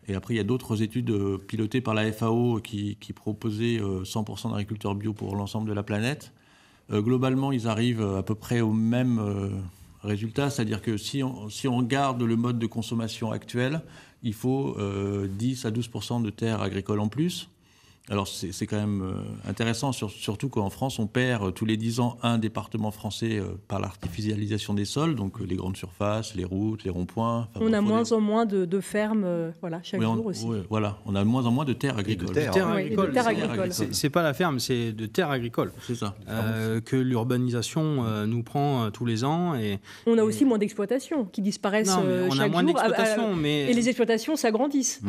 Et après, il y a d'autres études pilotées par la FAO qui proposaient 100% d'agriculture bio pour l'ensemble de la planète. Globalement, ils arrivent à peu près au même résultat, c'est-à-dire que si on garde le mode de consommation actuel, il faut 10 à 12% de terres agricoles en plus. Alors c'est quand même intéressant, surtout qu'en France, on perd tous les 10 ans un département français par l'artificialisation des sols, donc les grandes surfaces, les routes, les ronds-points. On a moins en moins de fermes chaque jour aussi. Oui, voilà, on a moins en moins de terres agricoles. De terres agricoles. C'est pas la ferme, c'est de terres agricoles. C'est ça. Que l'urbanisation nous prend tous les ans. On a aussi moins d'exploitations qui disparaissent chaque jour. On a moins d'exploitations, mais... Et les exploitations s'agrandissent.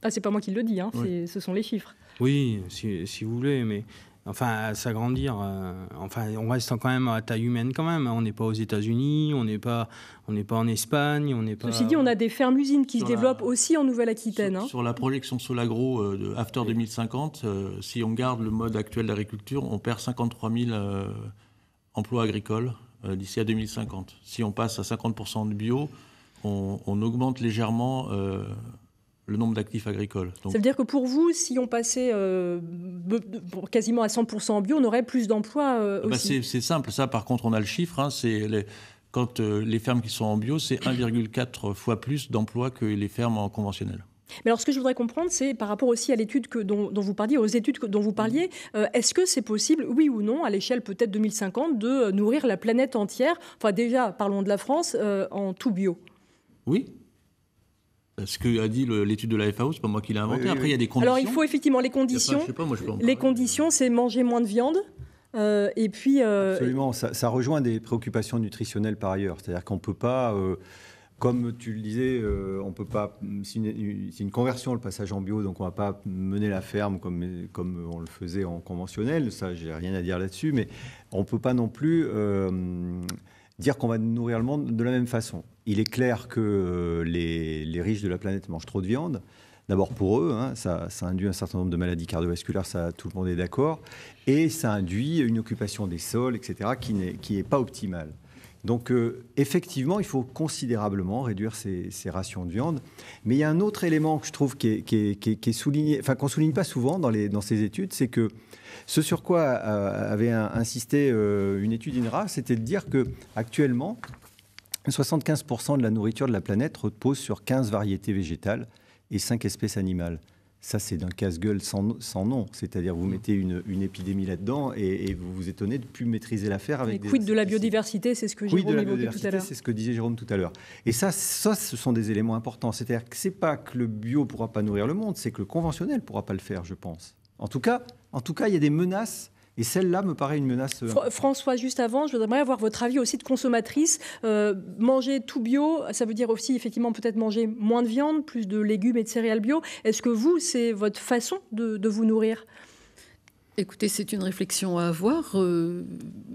Ah, c'est pas moi qui le dis, oui. Ce sont les chiffres. Oui, si vous voulez, mais enfin, s'agrandir, on reste quand même à taille humaine quand même. On n'est pas aux États-Unis, on n'est pas en Espagne, on n'est pas. Ceci dit, on a des fermes-usines qui se développent aussi en Nouvelle-Aquitaine. Sur la projection Solagro de After 2050, si on garde le mode actuel d'agriculture, on perd 53 000 emplois agricoles d'ici à 2050. Si on passe à 50% de bio, on augmente légèrement le nombre d'actifs agricoles. Donc, ça veut dire que pour vous, si on passait quasiment à 100% en bio, on aurait plus d'emplois aussi. C'est simple, ça par contre on a le chiffre, quand les fermes qui sont en bio, c'est 1,4 fois plus d'emplois que les fermes en conventionnel. Mais alors ce que je voudrais comprendre, c'est par rapport aussi à l'étude dont vous parliez, aux études dont vous parliez, est-ce que c'est possible, oui ou non, à l'échelle peut-être 2050, de nourrir la planète entière, enfin déjà, parlons de la France, en tout bio? Oui. Ce que a dit l'étude de la FAO, c'est pas moi qui l'ai inventé. Oui. Après, il y a des conditions. Alors, il faut effectivement les conditions. Les conditions, c'est manger moins de viande. Et puis. Absolument. Ça rejoint des préoccupations nutritionnelles par ailleurs. C'est-à-dire qu'on ne peut pas, comme tu le disais, on peut pas. C'est une conversion, le passage en bio, donc on ne va pas mener la ferme comme on le faisait en conventionnel. Ça, j'ai rien à dire là-dessus. Mais on ne peut pas non plus dire qu'on va nourrir le monde de la même façon. Il est clair que les riches de la planète mangent trop de viande. D'abord pour eux, ça induit un certain nombre de maladies cardiovasculaires, ça tout le monde est d'accord. Et ça induit une occupation des sols, etc., qui n'est pas optimale. Donc effectivement, il faut considérablement réduire ces rations de viande. Mais il y a un autre élément que je trouve qui est souligné, enfin qu'on ne souligne pas souvent dans ces études, c'est que ce sur quoi avait insisté une étude INRA, c'était de dire qu'actuellement, 75% de la nourriture de la planète repose sur 15 variétés végétales et 5 espèces animales. Ça, c'est d'un casse-gueule sans nom. C'est-à-dire, vous mettez une épidémie là-dedans et vous vous étonnez de ne plus maîtriser l'affaire avec des... Quid de la biodiversité, c'est ce que Jérôme évoquait tout à l'heure. C'est ce que disait Jérôme tout à l'heure. Et ça, ce sont des éléments importants. C'est-à-dire que ce n'est pas que le bio ne pourra pas nourrir le monde, c'est que le conventionnel ne pourra pas le faire, je pense. En tout cas, il y a des menaces. Et celle-là me paraît une menace. François, juste avant, je voudrais avoir votre avis aussi de consommatrice. Manger tout bio, ça veut dire aussi effectivement peut-être manger moins de viande, plus de légumes et de céréales bio. Est-ce que vous, c'est votre façon de vous nourrir ? Écoutez, c'est une réflexion à avoir.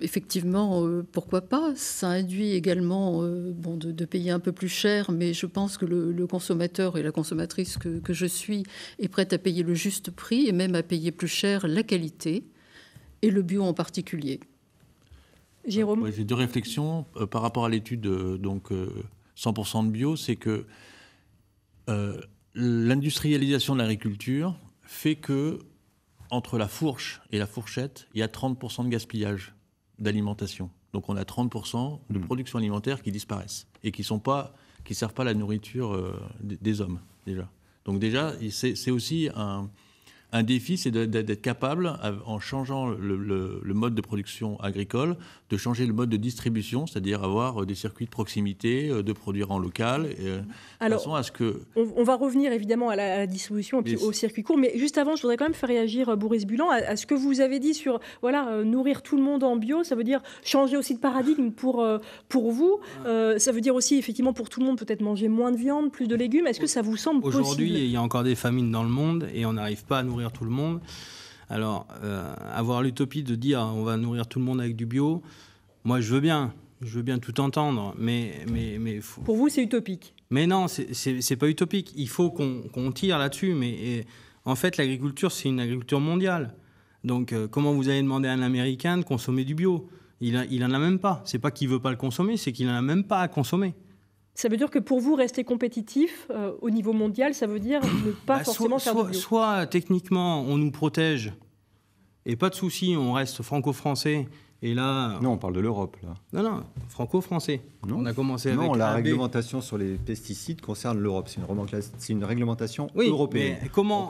Effectivement, pourquoi pas ? Ça induit également de payer un peu plus cher, mais je pense que le consommateur et la consommatrice que je suis est prête à payer le juste prix et même à payer plus cher la qualité. Et le bio en particulier. Jérôme. J'ai deux réflexions par rapport à l'étude 100% de bio, c'est que l'industrialisation de l'agriculture fait que entre la fourche et la fourchette, il y a 30% de gaspillage d'alimentation. Donc on a 30% de production alimentaire qui disparaissent et qui servent pas à la nourriture des hommes déjà. Donc déjà, c'est aussi un défi, c'est d'être capable, en changeant le mode de production agricole, de changer le mode de distribution, c'est-à-dire avoir des circuits de proximité, de produire en local, de façon à ce que... On va revenir évidemment à la distribution et puis au circuit court, mais juste avant, je voudrais quand même faire réagir Boris Bulan à ce que vous avez dit sur nourrir tout le monde en bio, ça veut dire changer aussi de paradigme pour vous. Ça veut dire aussi, effectivement, pour tout le monde, peut-être manger moins de viande, plus de légumes. Est-ce que ça vous semble possible ? Aujourd'hui, il y a encore des famines dans le monde et on n'arrive pas à nourrir tout le monde. Alors, avoir l'utopie de dire on va nourrir tout le monde avec du bio, moi je veux bien tout entendre, mais pour vous c'est utopique. Mais non, c'est pas utopique. Il faut qu'on tire là-dessus. Mais en fait, l'agriculture c'est une agriculture mondiale. Donc, comment vous allez demander à un Américain de consommer du bio ? Il en a même pas. C'est pas qu'il veut pas le consommer, c'est qu'il en a même pas à consommer. Ça veut dire que pour vous, rester compétitif au niveau mondial, ça veut dire ne pas forcément faire de bio. Soit techniquement, on nous protège et pas de souci, on reste franco-français. Et là, non, on parle de l'Europe là. Non, franco-français. On a commencé avec la réglementation sur les pesticides concerne l'Europe. C'est une réglementation européenne. Mais comment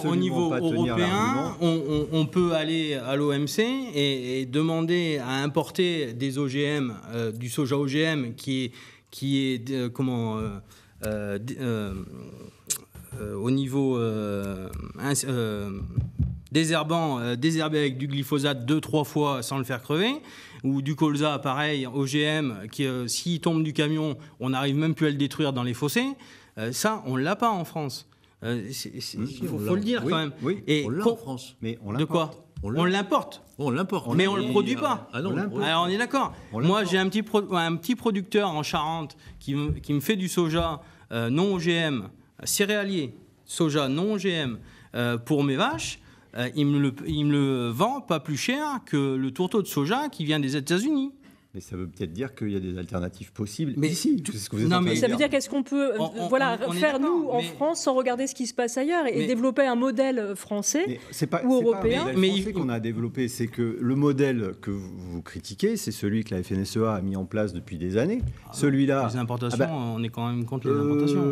au niveau européen, on peut aller à l'OMC et demander à importer des OGM, du soja OGM qui est au niveau désherbé avec du glyphosate 2-3 fois sans le faire crever, ou du colza pareil, OGM, qui s'il tombe du camion, on n'arrive même plus à le détruire dans les fossés. Ça, on ne l'a pas en France. Il faut le dire quand même. Oui, on l'a en France. Mais on de quoi ? On l'importe. Mais on ne le produit pas. Alors on est d'accord. Moi, j'ai un petit producteur en Charente qui me fait du soja non OGM, céréalier, soja non OGM pour mes vaches. Il me le vend pas plus cher que le tourteau de soja qui vient des États-Unis. Mais ça veut peut-être dire qu'il y a des alternatives possibles ici. C'est ce que vous êtes en train de dire. Ça veut dire qu'est-ce qu'on peut faire nous en France sans regarder ce qui se passe ailleurs et développer un modèle français ou européen. C'est pas un modèle français qu'on a développé, c'est que le modèle que vous critiquez, c'est celui que la FNSEA a mis en place depuis des années. Celui-là, les importations, on est quand même contre les importations.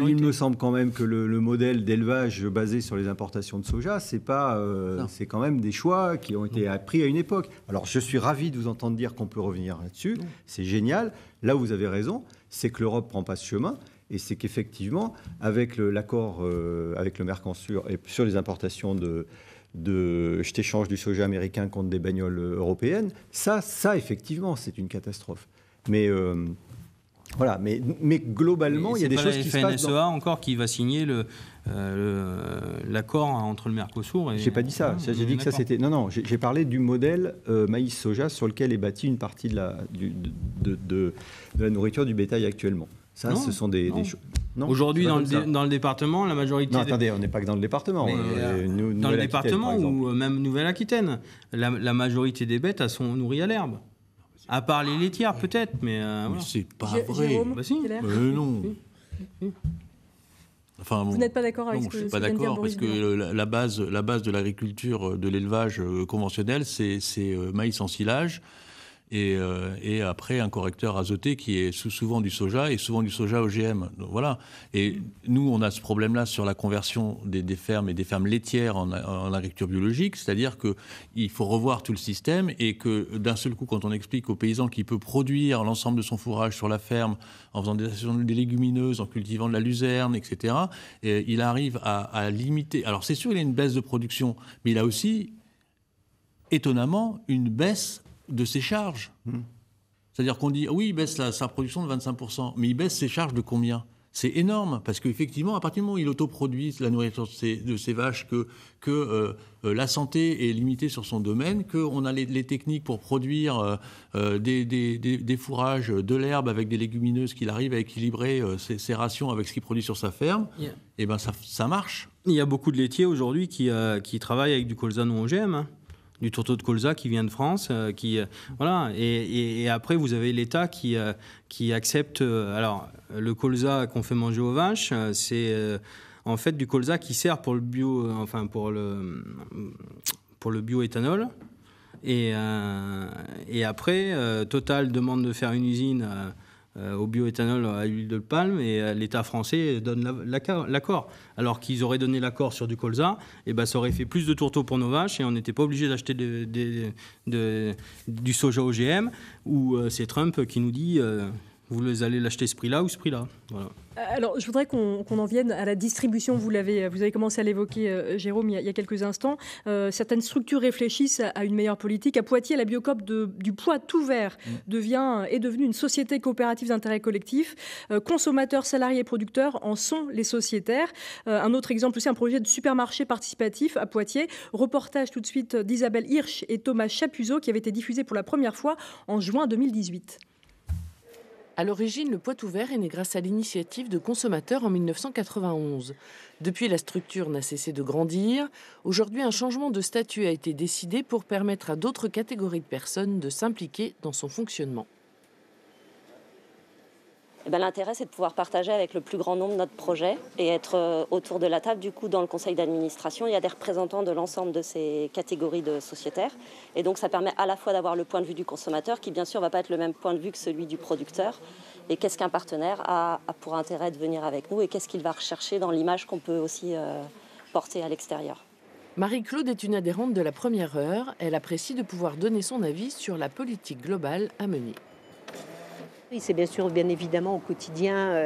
Il me semble quand même que le modèle d'élevage basé sur les importations de soja, c'est quand même des choix qui ont été pris à une époque. Alors je suis ravi de vous entendre dire qu'on peut revenir là-dessus, c'est génial. Là où vous avez raison, c'est que l'Europe ne prend pas ce chemin, et c'est qu'effectivement, avec l'accord avec le Mercosur et sur les importations je t'échange du soja américain contre des bagnoles européennes, ça effectivement, c'est une catastrophe. Mais voilà, mais globalement, il y a des choses qui se passent. C'est la FNSEA encore qui va signer l'accord entre le Mercosur. J'ai pas dit ça. J'ai dit que ça c'était. Non, j'ai parlé du modèle maïs-soja sur lequel est bâtie une partie de la nourriture du bétail actuellement. Ça, ce sont des choses. Aujourd'hui, dans le département, la majorité. Non, attendez, on n'est pas que dans le département. Dans le département ou même Nouvelle-Aquitaine, la majorité des bêtes, elles sont nourries à l'herbe. À part les laitières, peut-être, mais c'est pas vrai. Jérôme, non. Enfin, vous n'êtes pas d'accord avec ce que je suis pas d'accord parce que la base de l'agriculture, de l'élevage conventionnel, c'est maïs en silage et après un correcteur azoté qui est souvent du soja et souvent du soja OGM. Donc, voilà. Et nous, on a ce problème-là sur la conversion des fermes et des fermes laitières en agriculture biologique, c'est-à-dire qu'il faut revoir tout le système et que d'un seul coup, quand on explique aux paysans qu'il peut produire l'ensemble de son fourrage sur la ferme en faisant des légumineuses, en cultivant de la luzerne, etc., il arrive à limiter. Alors c'est sûr, il a une baisse de production, mais il a aussi, étonnamment, une baisse de ses charges. C'est-à-dire qu'on dit, oui, il baisse sa production de 25%, mais il baisse ses charges de combien ? C'est énorme, parce qu'effectivement, à partir du moment où il autoproduit la nourriture de ses vaches, que la santé est limitée sur son domaine, qu'on a les techniques pour produire des fourrages, de l'herbe avec des légumineuses, qu'il arrive à équilibrer ses rations avec ce qu'il produit sur sa ferme, et ben ça marche. Il y a beaucoup de laitiers aujourd'hui qui travaillent avec du colza non OGM, hein. du tourteau de colza qui vient de France. Voilà. Et après, vous avez l'État qui accepte... alors, le colza qu'on fait manger aux vaches, c'est en fait du colza qui sert pour le bio, pour le bioéthanol. Et après, Total demande de faire une usine au bioéthanol à l'huile de palme et l'État français donne l'accord. Alors qu'ils auraient donné l'accord sur du colza, et ben ça aurait fait plus de tourteaux pour nos vaches et on n'était pas obligé d'acheter du soja OGM, où c'est Trump qui nous dit vous allez l'acheter ce prix-là ou ce prix-là. Voilà. Alors, je voudrais qu'on en vienne à la distribution. Vous avez commencé à l'évoquer, Jérôme, il y a quelques instants. Certaines structures réfléchissent à une meilleure politique. À Poitiers, la Biocoop du Poids Tout Vert est devenue une société coopérative d'intérêt collectif. Consommateurs, salariés et producteurs en sont les sociétaires. Un autre exemple aussi, un projet de supermarché participatif à Poitiers. Reportage tout de suite d'Isabelle Hirsch et Thomas Chapuzot qui avait été diffusé pour la première fois en juin 2018. À l'origine, le Poids Tout Vert est né grâce à l'initiative de consommateurs en 1991. Depuis, la structure n'a cessé de grandir. Aujourd'hui, un changement de statut a été décidé pour permettre à d'autres catégories de personnes de s'impliquer dans son fonctionnement. L'intérêt, c'est de pouvoir partager avec le plus grand nombre notre projet et être autour de la table. Du coup, dans le conseil d'administration, il y a des représentants de l'ensemble de ces catégories de sociétaires. Et donc, ça permet à la fois d'avoir le point de vue du consommateur, qui bien sûr ne va pas être le même point de vue que celui du producteur. Et qu'est-ce qu'un partenaire a pour intérêt de venir avec nous et qu'est-ce qu'il va rechercher dans l'image qu'on peut aussi porter à l'extérieur. Marie-Claude est une adhérente de la première heure. Elle apprécie de pouvoir donner son avis sur la politique globale à mener. C'est bien évidemment au quotidien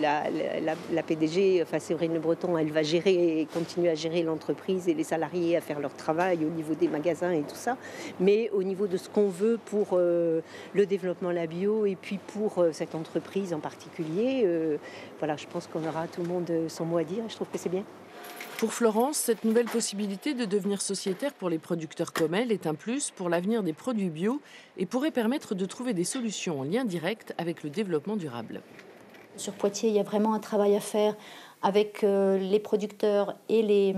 la PDG, Séverine Le Breton, elle va gérer et continuer à gérer l'entreprise et les salariés à faire leur travail au niveau des magasins et tout ça. Mais au niveau de ce qu'on veut pour le développement la bio et puis pour cette entreprise en particulier, je pense qu'on aura tout le monde son mot à dire et je trouve que c'est bien. Pour Florence, cette nouvelle possibilité de devenir sociétaire pour les producteurs comme elle est un plus pour l'avenir des produits bio et pourrait permettre de trouver des solutions en lien direct avec le développement durable. Sur Poitiers, il y a vraiment un travail à faire avec les producteurs et les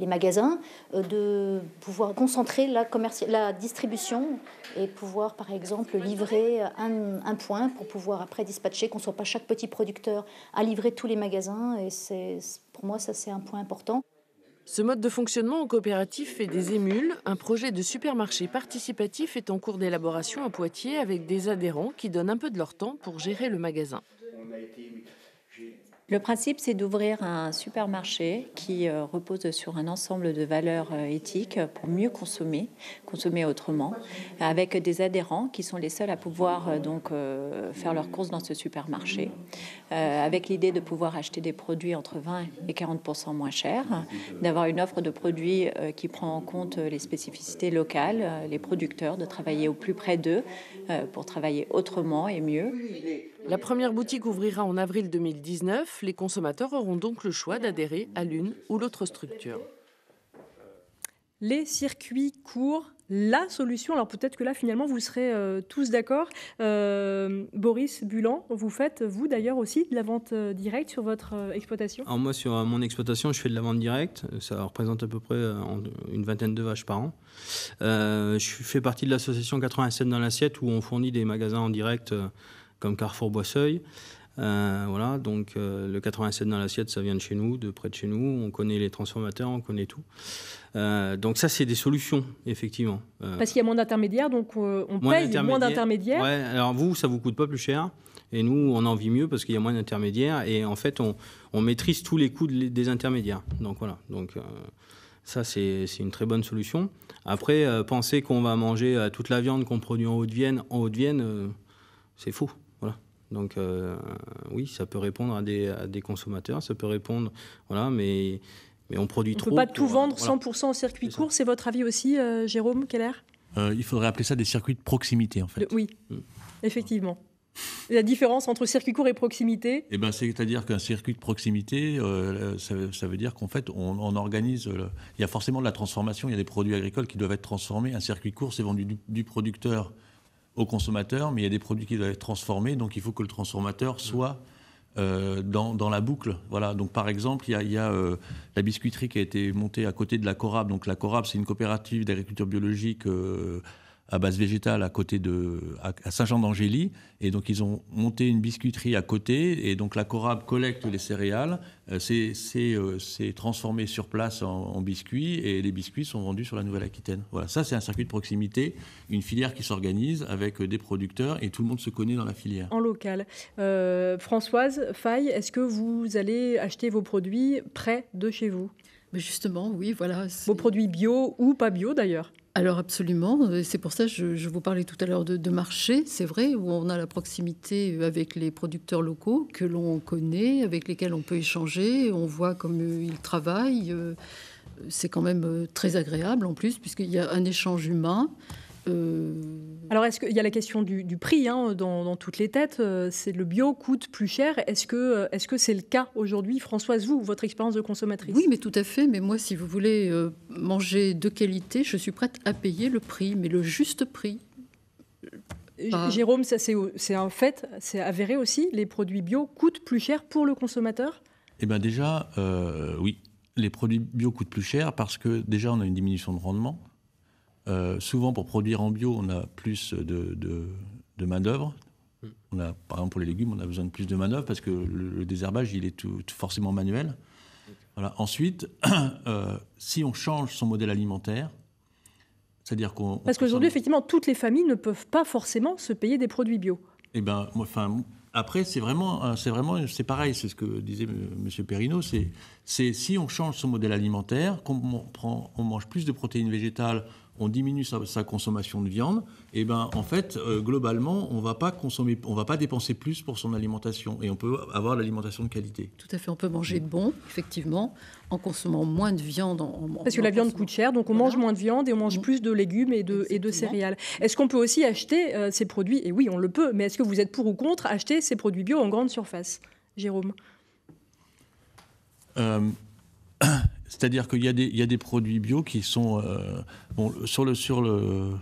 magasins, de pouvoir concentrer la distribution et pouvoir, par exemple, livrer un point pour pouvoir après dispatcher, qu'on ne soit pas chaque petit producteur à livrer tous les magasins. Et pour moi, ça, c'est un point important. Ce mode de fonctionnement en coopérative fait des émules. Un projet de supermarché participatif est en cours d'élaboration à Poitiers avec des adhérents qui donnent un peu de leur temps pour gérer le magasin. Le principe, c'est d'ouvrir un supermarché qui repose sur un ensemble de valeurs éthiques pour mieux consommer autrement, avec des adhérents qui sont les seuls à pouvoir faire leurs courses dans ce supermarché, avec l'idée de pouvoir acheter des produits entre 20 et 40% moins chers, d'avoir une offre de produits qui prend en compte les spécificités locales, les producteurs, de travailler au plus près d'eux pour travailler autrement et mieux. La première boutique ouvrira en avril 2019. Les consommateurs auront donc le choix d'adhérer à l'une ou l'autre structure. Les circuits courts, la solution. Alors peut-être que là, finalement, vous serez tous d'accord. Boris Bulan, vous faites, vous d'ailleurs aussi, de la vente directe sur votre exploitation ? Alors moi, sur mon exploitation, je fais de la vente directe. Ça représente à peu près une vingtaine de vaches par an. Je fais partie de l'association 87 dans l'assiette où on fournit des magasins en direct comme Carrefour Boisseuil. Donc le 87 dans l'assiette, ça vient de chez nous, de près de chez nous. On connaît les transformateurs, on connaît tout. Donc ça, c'est des solutions, effectivement. Parce qu'il y a moins d'intermédiaires, donc on paye moins d'intermédiaires. Ouais, alors vous, ça ne vous coûte pas plus cher. Et nous, on en vit mieux parce qu'il y a moins d'intermédiaires. Et en fait, on maîtrise tous les coûts des intermédiaires. Donc voilà. Donc ça, c'est une très bonne solution. Après, penser qu'on va manger toute la viande qu'on produit en Haute-Vienne, c'est faux. Voilà. Donc oui, ça peut répondre à des consommateurs, ça peut répondre, mais on produit trop. On ne peut pas tout vendre 100% en circuit court. C'est votre avis aussi, Jérôme Keller ? Il faudrait appeler ça des circuits de proximité, en fait. Oui, effectivement. La différence entre circuit court et proximité ? C'est-à-dire qu'un circuit de proximité, ça veut dire qu'en fait, on organise... il y a forcément de la transformation, il y a des produits agricoles qui doivent être transformés. Un circuit court, c'est vendu du producteur au consommateur, mais il y a des produits qui doivent être transformés, donc il faut que le transformateur soit dans la boucle. Voilà. Donc, par exemple, il y a la biscuiterie qui a été montée à côté de la Corab. Donc, la Corab, c'est une coopérative d'agriculture biologique à base végétale à Saint-Jean-d'Angély. Et donc, ils ont monté une biscuiterie à côté. Et donc, la Corab collecte les céréales. C'est transformé sur place en biscuits. Et les biscuits sont vendus sur la Nouvelle-Aquitaine. Voilà, ça, c'est un circuit de proximité, une filière qui s'organise avec des producteurs et tout le monde se connaît dans la filière. En local. Françoise Faye, est-ce que vous allez acheter vos produits près de chez vous ? Mais justement, oui, voilà. Vos produits bio ou pas bio, d'ailleurs ? Alors absolument, c'est pour ça que je vous parlais tout à l'heure de marché, c'est vrai, où on a la proximité avec les producteurs locaux que l'on connaît, avec lesquels on peut échanger, on voit comme ils travaillent. C'est quand même très agréable en plus, puisqu'il y a un échange humain. Alors, est-ce qu'il y a la question du prix dans toutes les têtes, c'est le bio coûte plus cher. Est-ce que c'est le cas aujourd'hui, Françoise, votre expérience de consommatrice ? Oui, mais tout à fait. Mais moi, si vous voulez manger de qualité, je suis prête à payer le prix, mais le juste prix. Jérôme, ça c'est un fait, c'est avéré aussi. Les produits bio coûtent plus cher pour le consommateur ? Eh bien déjà, oui, les produits bio coûtent plus cher parce que déjà on a une diminution de rendement. Souvent, pour produire en bio, on a plus de main-d'œuvre. Par exemple, pour les légumes, on a besoin de plus de main-d'œuvre parce que le désherbage, il est tout forcément manuel. Voilà. Ensuite, si on change son modèle alimentaire, c'est-à-dire qu'on... Parce qu'aujourd'hui, effectivement, toutes les familles ne peuvent pas forcément se payer des produits bio. Eh bien, après, c'est pareil, c'est ce que disait M. Perrineau, c'est si on change son modèle alimentaire, on mange plus de protéines végétales, on diminue sa consommation de viande, et ben en fait, globalement, on va pas dépenser plus pour son alimentation, et on peut avoir l'alimentation de qualité. Tout à fait, on peut manger bon, effectivement, en consommant moins de viande. Parce que la viande coûte cher, donc on mange moins de viande et on mange plus de légumes et de céréales. Est-ce qu'on peut aussi acheter ces produits ? Et oui, on le peut, mais est-ce que vous êtes pour ou contre acheter ces produits bio en grande surface, Jérôme ? C'est-à-dire qu'il y a des produits bio qui sont... sur le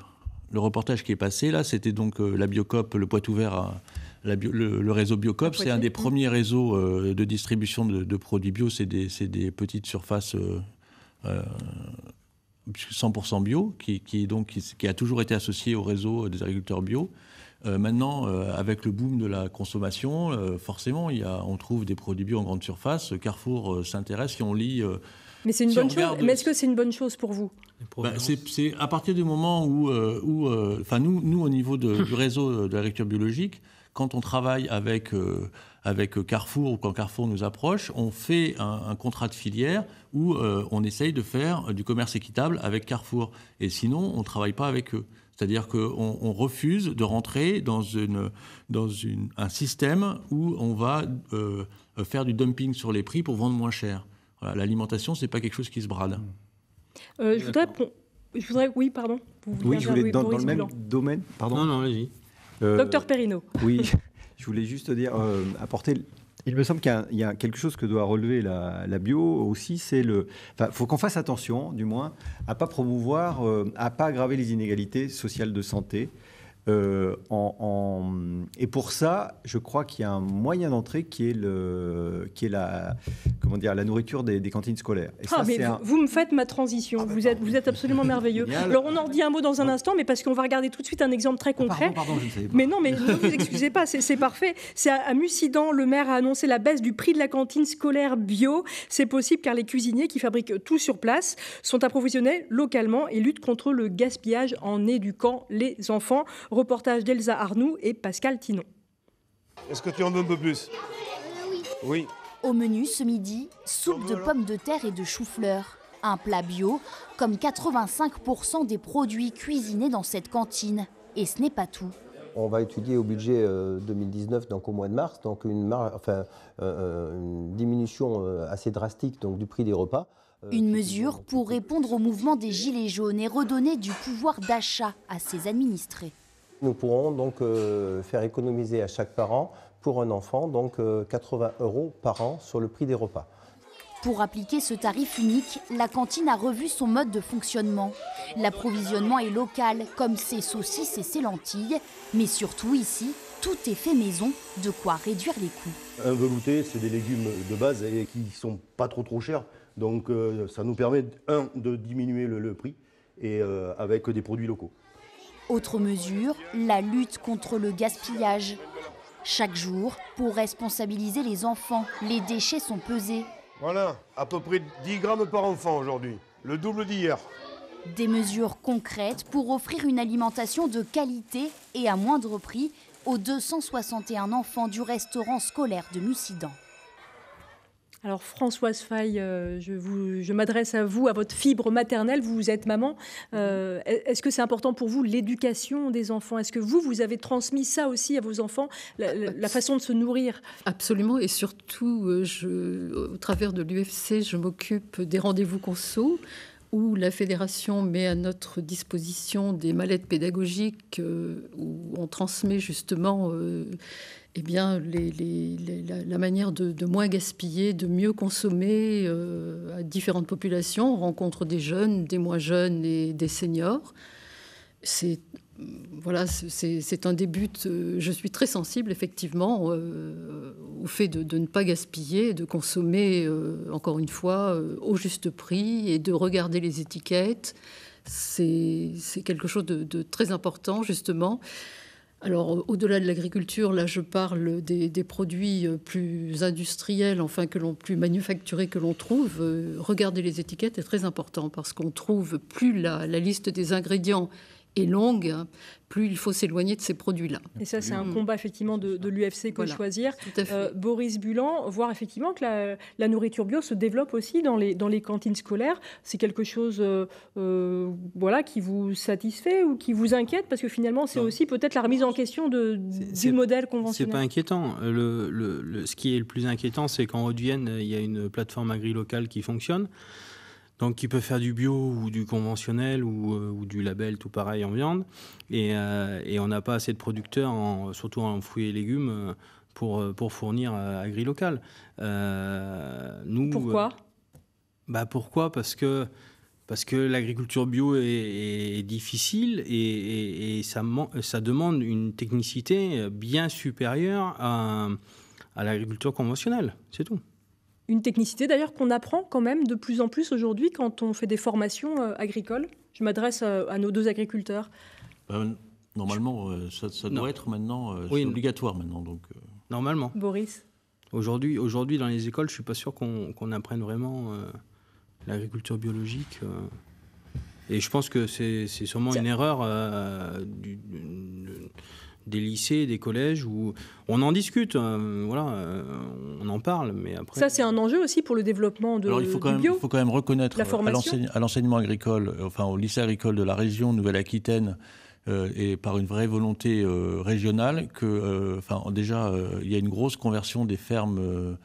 reportage qui est passé, là, c'était donc la Biocoop, le Poitou-Vert, le réseau Biocoop. C'est un des premiers réseaux de distribution de produits bio. C'est des petites surfaces 100% bio qui a toujours été associé au réseau des agriculteurs bio. Maintenant, avec le boom de la consommation, forcément, on trouve des produits bio en grande surface. Carrefour s'intéresse, si on lit... Mais c'est une bonne chose. Mais est-ce que c'est une bonne chose pour vous ? C'est à partir du moment où nous, au niveau du réseau de l'agriculture biologique, quand on travaille avec Carrefour ou quand Carrefour nous approche, on fait un contrat de filière où on essaye de faire du commerce équitable avec Carrefour. Et sinon, on ne travaille pas avec eux. C'est-à-dire qu'on refuse de rentrer dans un système où on va faire du dumping sur les prix pour vendre moins cher. Voilà, l'alimentation, ce n'est pas quelque chose qui se brade. Je voudrais, oui, pardon. Oui, je voulais, dans le même domaine, pardon. Non, vas-y. Docteur Perrineau. Oui, je voulais juste dire, apporter... Il me semble qu'il y a quelque chose que doit relever la bio aussi, c'est faut qu'on fasse attention, du moins, à pas promouvoir, à pas aggraver les inégalités sociales de santé. Et pour ça, je crois qu'il y a un moyen d'entrée qui est la nourriture des cantines scolaires. Et ça, vous me faites ma transition. Vous êtes absolument merveilleux. Alors on en dit un mot dans un instant, mais parce qu'on va regarder tout de suite un exemple très concret. Pardon, je ne savais pas. Mais non, mais ne vous excusez pas, c'est parfait. C'est à Mussidan, le maire a annoncé la baisse du prix de la cantine scolaire bio. C'est possible car les cuisiniers qui fabriquent tout sur place sont approvisionnés localement et luttent contre le gaspillage en éduquant les enfants. Reportage d'Elsa Arnoux et Pascal Tinon. Est-ce que tu en veux un peu plus ? Oui. Au menu ce midi, soupe de pommes de terre et de chou-fleur. Un plat bio, comme 85% des produits cuisinés dans cette cantine. Et ce n'est pas tout. On va étudier au budget 2019, donc au mois de mars, donc une diminution assez drastique donc, du prix des repas. Une mesure pour répondre au mouvement des Gilets jaunes et redonner du pouvoir d'achat à ses administrés. Nous pourrons donc faire économiser à chaque parent, pour un enfant, donc 80 € par an sur le prix des repas. Pour appliquer ce tarif unique, la cantine a revu son mode de fonctionnement. L'approvisionnement est local, comme ses saucisses et ses lentilles. Mais surtout ici, tout est fait maison, de quoi réduire les coûts. Un velouté, c'est des légumes de base et qui ne sont pas trop chers. Donc ça nous permet, de diminuer le prix et avec des produits locaux. Autre mesure, la lutte contre le gaspillage. Chaque jour, pour responsabiliser les enfants, les déchets sont pesés. Voilà, à peu près 10 grammes par enfant aujourd'hui, le double d'hier. Des mesures concrètes pour offrir une alimentation de qualité et à moindre prix aux 261 enfants du restaurant scolaire de Mussidan. Alors Françoise Faye, je m'adresse à vous, à votre fibre maternelle, vous êtes maman. Est-ce que c'est important pour vous l'éducation des enfants? Est-ce que vous avez transmis ça aussi à vos enfants, la façon de se nourrir? Absolument, et surtout, au travers de l'UFC, je m'occupe des rendez-vous conso, où la fédération met à notre disposition des mallettes pédagogiques où on transmet justement la manière de moins gaspiller, de mieux consommer à différentes populations. On rencontre des jeunes, des moins jeunes et des seniors. C'est un des buts. Je suis très sensible, effectivement, au fait de ne pas gaspiller, de consommer, encore une fois, au juste prix et de regarder les étiquettes. C'est quelque chose de très important, justement. Alors, au-delà de l'agriculture, là, je parle des produits plus industriels, plus manufacturés que l'on trouve. Regarder les étiquettes est très important parce qu'on trouve plus la liste des ingrédients est longue, plus il faut s'éloigner de ces produits-là. Et ça, c'est un combat effectivement de l'UFC que choisir. Boris Bulan, voir effectivement que la nourriture bio se développe aussi dans les cantines scolaires. C'est quelque chose qui vous satisfait ou qui vous inquiète? Parce que finalement, c'est aussi peut-être la remise en question du modèle conventionnel. C'est pas inquiétant. Ce qui est le plus inquiétant, c'est qu'en Haute-Vienne, il y a une plateforme agri-locale qui fonctionne. Donc, qui peut faire du bio ou du conventionnel ou du label, tout pareil en viande. Et on n'a pas assez de producteurs, surtout en fruits et légumes, pour fournir agri-local. Pourquoi pourquoi Parce que l'agriculture bio est difficile et ça demande une technicité bien supérieure à l'agriculture conventionnelle. C'est tout. Une technicité d'ailleurs qu'on apprend quand même de plus en plus aujourd'hui quand on fait des formations agricoles. Je m'adresse à nos deux agriculteurs. Normalement, ça doit être maintenant obligatoire maintenant. Donc, Normalement. Boris. Aujourd'hui, dans les écoles, je ne suis pas sûr qu'on apprenne vraiment l'agriculture biologique. Et je pense que c'est sûrement une erreur des lycées, des collèges où on en discute, on en parle, mais après... Ça, c'est un enjeu aussi pour le développement du bio. Il faut quand même reconnaître à l'enseignement agricole, au lycée agricole de la région Nouvelle-Aquitaine, et par une vraie volonté régionale, que il y a une grosse conversion des fermes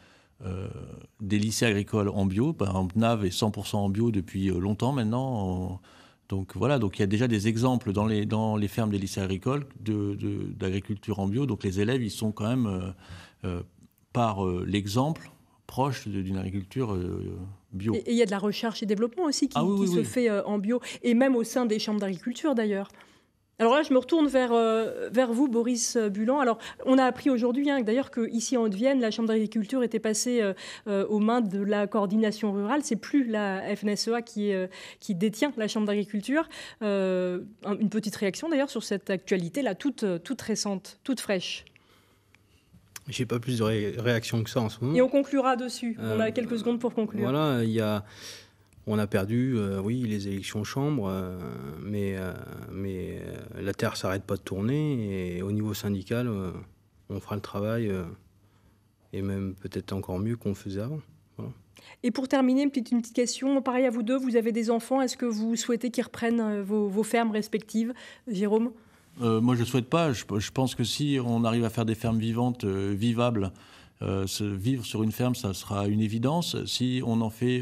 des lycées agricoles en bio. Par exemple, Naves est 100% en bio depuis longtemps maintenant. Donc il y a déjà des exemples dans les fermes des lycées agricoles d'agriculture en bio. Donc les élèves, ils sont quand même, par l'exemple, proches d'une agriculture bio. Et il y a de la recherche et développement aussi qui se fait en bio, et même au sein des chambres d'agriculture d'ailleurs. Alors là, je me retourne vers vous, Boris Bulan. Alors, on a appris aujourd'hui, d'ailleurs, qu'ici en Haute-Vienne, la Chambre d'agriculture était passée aux mains de la coordination rurale. C'est plus la FNSEA qui détient la Chambre d'agriculture. Une petite réaction d'ailleurs sur cette actualité-là, toute récente, toute fraîche. J'ai pas plus de réaction que ça en ce moment. Et on conclura dessus. On a quelques secondes pour conclure. Voilà, on a perdu, les élections chambres, mais la Terre s'arrête pas de tourner et au niveau syndical, on fera le travail et même peut-être encore mieux qu'on faisait avant. Voilà. Et pour terminer, une petite question, pareil à vous deux, vous avez des enfants, est-ce que vous souhaitez qu'ils reprennent vos fermes respectives? Jérôme? Moi, je ne souhaite pas. Je pense que si on arrive à faire des fermes vivantes, vivables, vivre sur une ferme, ça sera une évidence. Si on en fait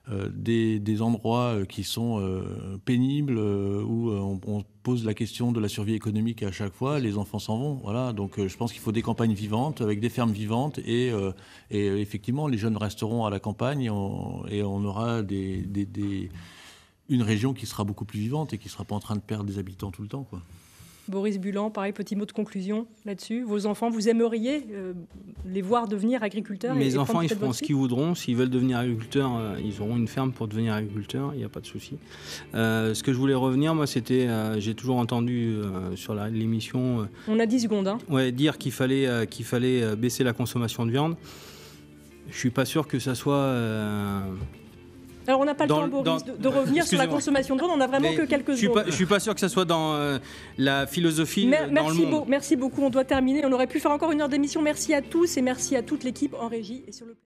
des endroits qui sont pénibles, où on pose la question de la survie économique à chaque fois, les enfants s'en vont. Voilà. Donc je pense qu'il faut des campagnes vivantes, avec des fermes vivantes, et effectivement, les jeunes resteront à la campagne et on aura une région qui sera beaucoup plus vivante et qui ne sera pas en train de perdre des habitants tout le temps, quoi. Boris Bulan, pareil, petit mot de conclusion là-dessus. Vos enfants, vous aimeriez les voir devenir agriculteurs? Mes enfants, ils feront ce qu'ils voudront. S'ils veulent devenir agriculteurs, ils auront une ferme pour devenir agriculteurs, il n'y a pas de souci. Ce que je voulais revenir, moi, c'était, j'ai toujours entendu sur l'émission... On a 10 secondes. Hein. Ouais, dire qu'il fallait baisser la consommation de viande. Je ne suis pas sûr que ça soit... Alors on n'a pas le temps, Boris, de revenir sur la consommation de viande, on n'a vraiment que quelques secondes. Je ne suis pas sûr que ça soit dans la philosophie dans le monde. Merci beaucoup, on doit terminer. On aurait pu faire encore une heure d'émission. Merci à tous et merci à toute l'équipe en régie et sur le...